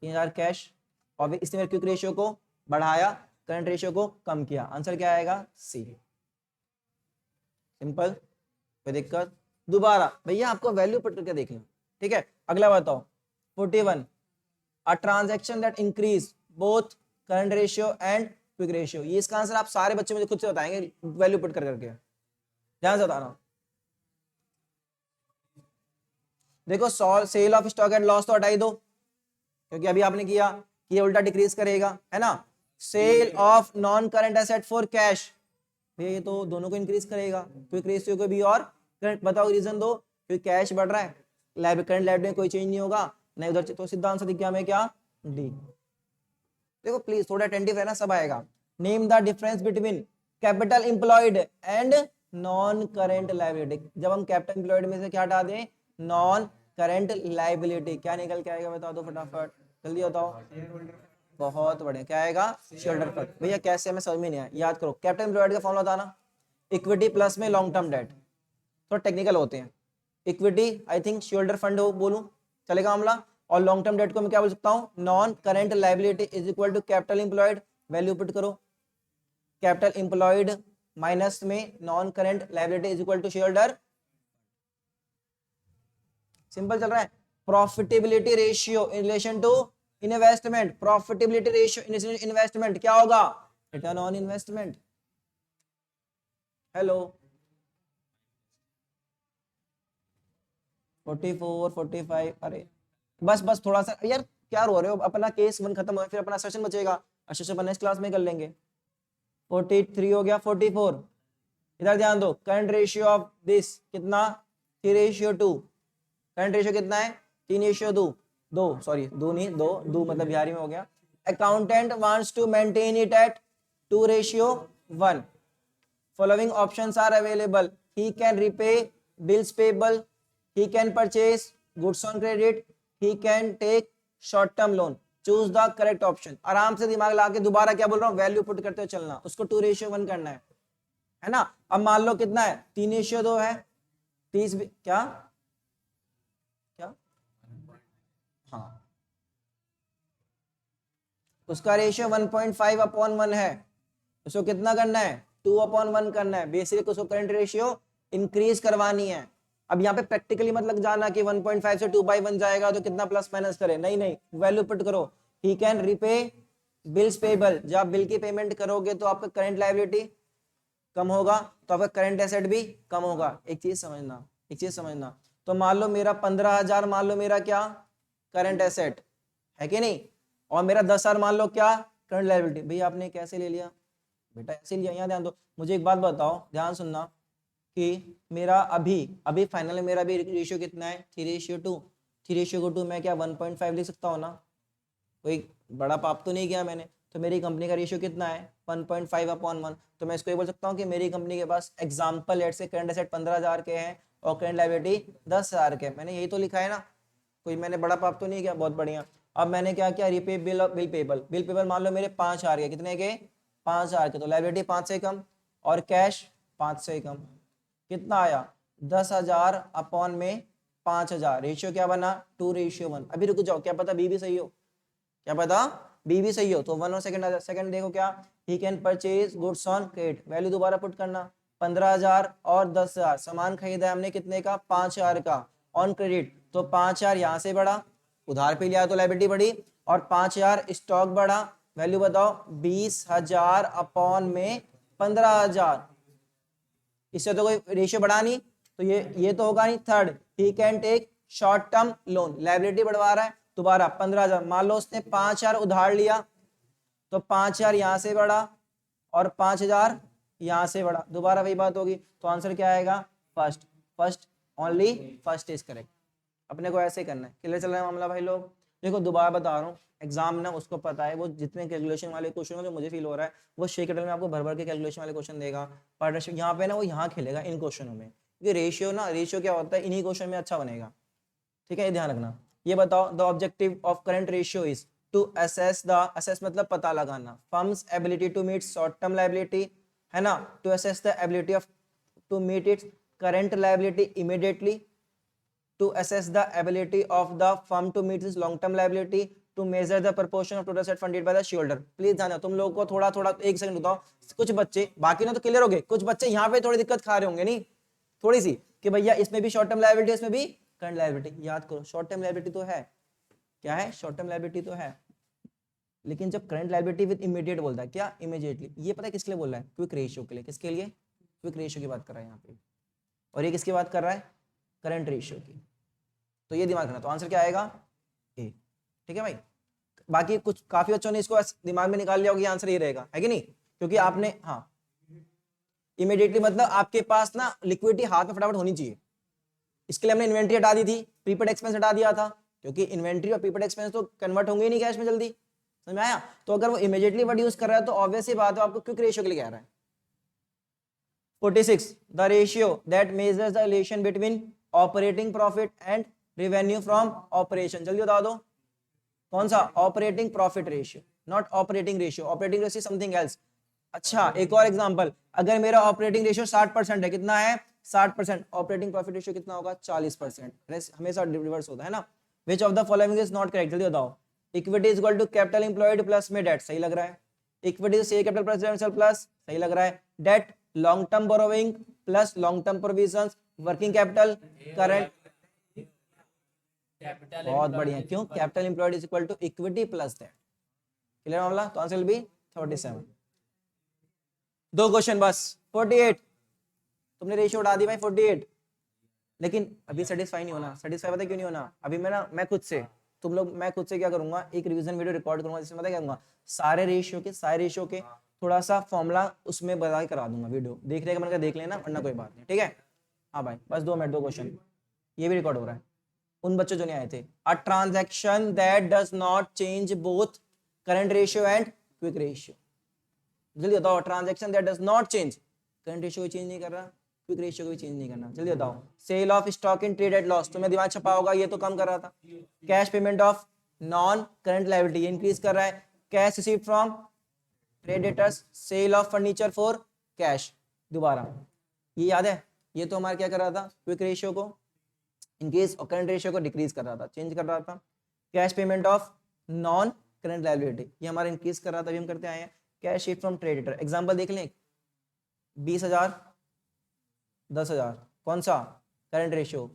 3,000 कैश, और इसने मेरे क्विक रेशियो को बढ़ाया, करंट रेशियो को कम किया। आंसर क्या आएगा, सी। सिंपल, कोई दिक्कत। दोबारा भैया आपको वैल्यू पुट करके देखना, ठीक है। अगला बताओ 41, a transaction that increase both current ratio and quick ratio. ये इसका आंसर आप सारे बच्चे मुझे खुद से बताएंगे, वैल्यू पुट कर करके, ध्यान से बताना। देखो, sale of stock at loss तो हटाई दो, क्योंकि अभी आपने किया कि ये उल्टा डिक्रीज करेगा, है ना। Sale of non current asset for cash, ये तो दोनों को इंक्रीज करेगा, क्विक रेशियो को भी और करंट। बताओ रीजन दो, क्योंकि कैश बढ़ रहा है, करंट लायबिलिटी में कोई चेंज नहीं होगा, नहीं उधर, तो सीधा आंसर दिख गया हमें क्या, डी। देखो प्लीज थोड़ा अटेंटिव रहना, सब आएगा। Name the difference between capital employed and non current liability. जब हम कैपिटल एम्प्लॉयड में से क्या हटा दें, नॉन करेंट लायबिलिटी, क्या निकल के आएगा बता दो फटाफट, जल्दी बताओ। बहुत बढ़िया, क्या आएगा, शेयर होल्डर फंड। भैया कैसे, हमें समझ में नहीं आया, याद करो कैपिटल एम्प्लॉयड का फॉर्मूला बताना, इक्विटी प्लस में लॉन्ग टर्म डेट, थोड़ा टेक्निकल होते हैं। Equity I think share holder fund हो बोलूं, चलेगा मामला, और लॉन्ग टर्म डेट को मैं क्या बोल सकता हूं, non current liability is equal to capital employed, value put करो, कैपिटल एम्प्लॉयड माइनस में non current liability is equal to share holder, simple चल रहा है। Profitability ratio in relation to investment, profitability ratio in investment क्या होगा, रिटर्न ऑन इन्वेस्टमेंट। हेलो 44 45, अरे बस बस थोड़ा सा यार, क्या रो रहे हो, अपना केस 1 खत्म हो फिर अपना सेशन बचेगा, अच्छा अपन नेक्स्ट क्लास में कर लेंगे। 43 हो गया, 44 इधर ध्यान दो, करंट रेशियो ऑफ दिस कितना, 3:2, करंट रेशियो कितना है, 3:2, दो सॉरी दो नहीं, दो मतलब बिहारी में हो गया। Accountant wants to maintain it at 2:1, following options are available, he can repay bills payable, he can purchase goods on credit, he can take short term loan, choose the correct option। आराम से दिमाग लगा के दोबारा क्या बोल रहा हूँ, वैल्यू पुट करते हुए चलना, उसको 2:1 करना है ना। अब मान लो कितना है, 3:2 है, 30 क्या क्या, हाँ उसका रेशियो 1.5/1 है, उसको कितना करना है, 2/1 करना है, बेसिक उसको करंट रेशियो इंक्रीज करवानी है। अब यहाँ पे प्रैक्टिकली मत लग जाना कि 1.5 से 2/1 जाएगा तो कितना प्लस माइनस करे, नहीं नहीं, वैल्यू पुट करो। He can repay bills payable, जब आप बिल की पेमेंट करोगे तो आपका करंट लायबिलिटी कम होगा, तो आपका करंट एसेट भी कम होगा। एक चीज समझना, तो मान लो मेरा 15,000, मान लो मेरा क्या करंट एसेट है कि नहीं, और मेरा 10,000 मान लो क्या करंट लायबिलिटी। भैया आपने कैसे ले लिया, बेटा ऐसे लिया, यहाँ ध्यान दो, मुझे एक बात बताओ, ध्यान सुनना, कि मेरा अभी फाइनल में मेरा भी रेशियो कितना है, 3:2, 3:2 मैं क्या 1.5 लिख सकता हूँ ना, कोई बड़ा पाप तो नहीं किया मैंने। तो मेरी कंपनी का रेशियो कितना है 1.5/1, तो मैं इसको ये बोल सकता हूँ कि मेरी कंपनी के पास एग्जाम्पल लेट से करंट एसेट 15,000 के हैं और करंट लायबिलिटी 10,000 के, मैंने यही तो लिखा है ना, कोई मैंने बड़ा पाप तो नहीं किया, बहुत बढ़िया। अब मैंने क्या किया, रिपे बिल पेबल मान लो मेरे 5,000 के, कितने के 5,000 के, तो लायबिलिटी 5 से कम और कैश 5 से कम, कितना आया 10,000/5,000, रेशियो क्या बना 2:1। अभी रुक जाओ, क्या पता बी भी सही हो, क्या पता बी भी सही हो, तो 1 और सेकंड देखो क्या, he can purchase goods on credit, value दोबारा पुट करना, 15,000 और 10,000, सामान खरीदा है हमने कितने का 5,000 का ऑन क्रेडिट, तो 5,000 यहाँ से बढ़ा, उधार पे लिया तो लायबिलिटी बढ़ी, और 5,000 स्टॉक बढ़ा, वैल्यू बताओ 20,000 अपॉन में 15,000, इससे तो कोई रेशियो बढ़ा नहीं, तो ये तो होगा नहीं। Third, he can take short term loan, liability बढ़वा रहा है, दोबारा 15,000, मान लो उसने 5,000 उधार लिया, तो 5,000 यहां से बढ़ा और 5,000 यहां से बढ़ा, दोबारा वही बात होगी, तो आंसर क्या आएगा, first only first is correct. अपने को ऐसे करना है, क्लियर चल रहा है मामला भाई लोग। देखो दोबारा बता रहा हूँ, एग्जाम ना उसको पता है, वो जितने कैलकुलेशन वाले क्वेश्चन हो, जो मुझे फील हो रहा है, वो शेकेटल में आपको भर भर के कैलकुलेशन वाले क्वेश्चन देगा, पार्टनरशिप यहाँ पे ना वो यहाँ खेलेगा इन क्वेश्चनों में, ये रेशियो क्या होता है इन्हीं क्वेश्चन में अच्छा बनेगा, ठीक है, ये ध्यान रखना। ये बताओ, the objective of current ratio is to assess मतलब पता लगाना, firm's ability to meet short term liability, है ना, to assess the ability of to meet its current liability immediately, to assess the ability of the firm to meet its long term liability, to measure the proportion of total asset funded by the shareholder। Please ध्यान दो, तुम लोगों को थोड़ा थोड़ा एक सेकंड बताओ, कुछ बच्चे, बाकी ना तो क्लियर हो गए, कुछ बच्चे यहाँ पे थोड़ी दिक्कत खा रहे होंगे, नहीं थोड़ी सी, कि भैया इसमें भी शॉर्ट टर्म लायबिलिटी, इसमें भी करंट लायबिलिटी। याद करो शॉर्ट टर्म लायबिलिटी तो है, क्या है शॉर्ट टर्म लायबिलिटी तो है, लेकिन जब करंट लायबिलिटी विद इमीडिएट बोलता है, क्या इमीडिएटली, ये पता है किसके लिए बोल रहा है, क्विक रेशियो के लिए, किसके लिए, क्विक रेशियो की बात कर रहा है यहाँ पे, और ये किसकी बात कर रहा है, करंट रेशियो की, तो ये दिमाग रखना, तो आंसर क्या आएगा ए, ठीक है भाई। बाकी कुछ काफी बच्चों ने इसको दिमाग में निकाल लिया होगा, आंसर ये रहेगा, है कि नहीं, क्योंकि आपने, हाँ इमीडिएटली मतलब आपके पास ना लिक्विडिटी हाथ में फटाफट होनी चाहिए, इसके लिए हमने इन्वेंट्री हटा दी थी, प्रीपेड एक्सपेंस हटा दिया था, क्योंकि इन्वेंट्री और प्रीपेड एक्सपेंस तो कन्वर्ट होंगे ही नहीं कैश में जल्दी, समझ में आया। तो अगर वो इमीडिएटली वर्ड यूज कर रहा है तो ऑब्वियस ही बात है आपको क्विक रेशियो के लिए कह रहा है। 46 the ratio that measures the relation between operating profit and revenue from operation, जल्दी बता दो कौन सा, operating profit ratio, not operating ratio, operating ratio something else. अच्छा एक और एग्जांपल, अगर मेरा ऑपरेटिंग रेशियो 60% है, कितना है 60%, ऑपरेटिंग प्रॉफिट रेशियो कितना होगा 40%, हमेशा रिवर्स होता है ना। Which of the following is not correct, जल्दी बताओ। Equity is equal to capital employed plus में डेट, सही लग रहा है। Equity share capital plus revenue plus, सही लग रहा है। Debt long term borrowing plus long term provisions, working capital current, बहुत बढ़िया, क्यों, capital employed is equal to equity plus debt, clear मामला। तो आंसर विल बी 37। दो क्वेश्चन बस। 48 तुमने रेशियो उड़ा दी भाई 48, लेकिन अभी सेटिस्फाई नहीं होना। सेटिस्फाई पता क्यों नहीं होना, अभी मैं खुद से तुम लोग, मैं खुद से क्या करूंगा, एक रिवीजन वीडियो रिकॉर्ड करूंगा, जिसमें पता क्या करूंगा, सारे रेशियो के थोड़ा सा फॉर्मूला उसमें बता के करा दूंगा, वीडियो देखने का मन कर देख लेना, वरना कोई बात नहीं, ठीक है। हाँ भाई बस 2 मिनट, 2 क्वेश्चन, ये भी रिकॉर्ड हो रहा है उन बच्चों जो नहीं आए थे। A transaction that does not change both current ratio and quick ratio, जल्दी बताओ। Transaction that does not change, current ratio को चेंज नहीं कर रहा, क्विक रेशियो को भी चेंज नहीं करना, जल्दी बताओ। Sale of stock in trade at loss, तुम्हें दिमाग छपा होगा, ये तो कम कर रहा था। Cash payment of non current liability, increase कर रहा है। Cash receive from trade debtors, sale of furniture for cash, दोबारा ये याद है, ये तो हमारा क्या कर रहा था, क्विक रेशियो को इंक्रीज और करंट रेशियो को डिक्रीज कर रहा था, चेंज कर रहा था। Cash payment of non current liability, ये हमारा इंक्रीज कर रहा था, अभी हम करते आए हैं। Cash sheet from trade debtor, example देख लें, 20,000 10,000, कौन सा, करंट रेशियो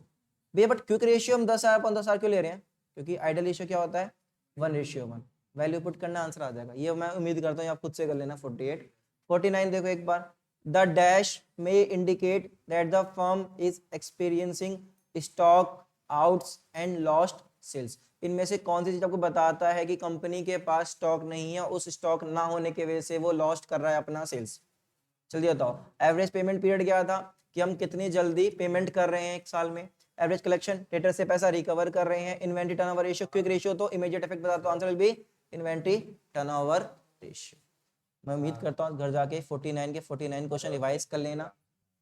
भैया, बट क्विक रेशियो हम 10,000 15,000 क्यों ले रहे हैं, क्योंकि आइडियल रेशियो क्या होता है 1:1, वैल्यू पुट करना आंसर आ जाएगा। ये मैं उम्मीद करता हूँ आप खुद से कर लेना। 48 49 देखो एक बार, द डैश में indicate that the firm is experiencing stock outs and lost sales, इनमें से कौन सी चीज आपको बताता है कि कंपनी के पास स्टॉक नहीं है, उस स्टॉक ना होने की वजह से वो लॉस्ट कर रहा है अपना सेल्स, जल्दी बताओ। एवरेज पेमेंट पीरियड क्या था, कि हम कितनी जल्दी पेमेंट कर रहे हैं एक साल में। एवरेज कलेक्शन, डेटर से पैसा रिकवर कर रहे हैं। Inventory turnover ratio, quick ratio तो इमीडिएट इफेक्ट बताता हूं, answer will B inventory turnover ratio. मैं उम्मीद करता हूं घर जाके 49 के 49 क्वेश्चन रिवाइज कर लेना,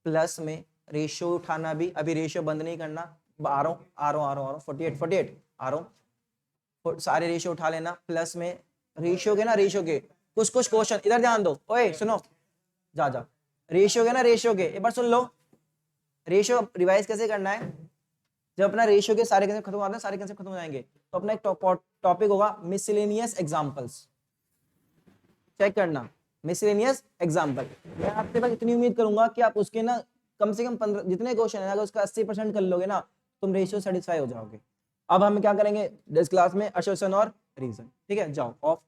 प्लस में रेशियो उठाना भी, अभी रेशियो बंद नहीं करना, आ रहा हूं 48 आ रहा हूं, सारे रेशियो उठा लेना, प्लस में रेशियो के ना, रेशियो के कुछ क्वेश्चन इधर ध्यान दो, ओए सुनो, जा रेशियो के ना, रेशियो के एक बार सुन लो। रेशियो रिवाइज कैसे करना है, जब अपना रेशियो के सारे कंसेप्ट खत्म हो जाते हैं, सारे कंसेप्ट खत्म हो जाएंगे, तो अपना एक टॉपिक होगा मिसलेनियस एग्जांपल्स, चेक करना मिसलेनियस एग्जांपल। मैं आपसे बस इतनी उम्मीद करूंगा कि आप उसके ना कम से कम 15 जितने क्वेश्चन है, अगर उसका 80% कर लोगे ना, तुम रेशियो सेटिस्फाई हो जाओगे। अब हम क्या करेंगे इस क्लास में, एसोसिएशन और रीजन, ठीक है, जाओ ऑफ।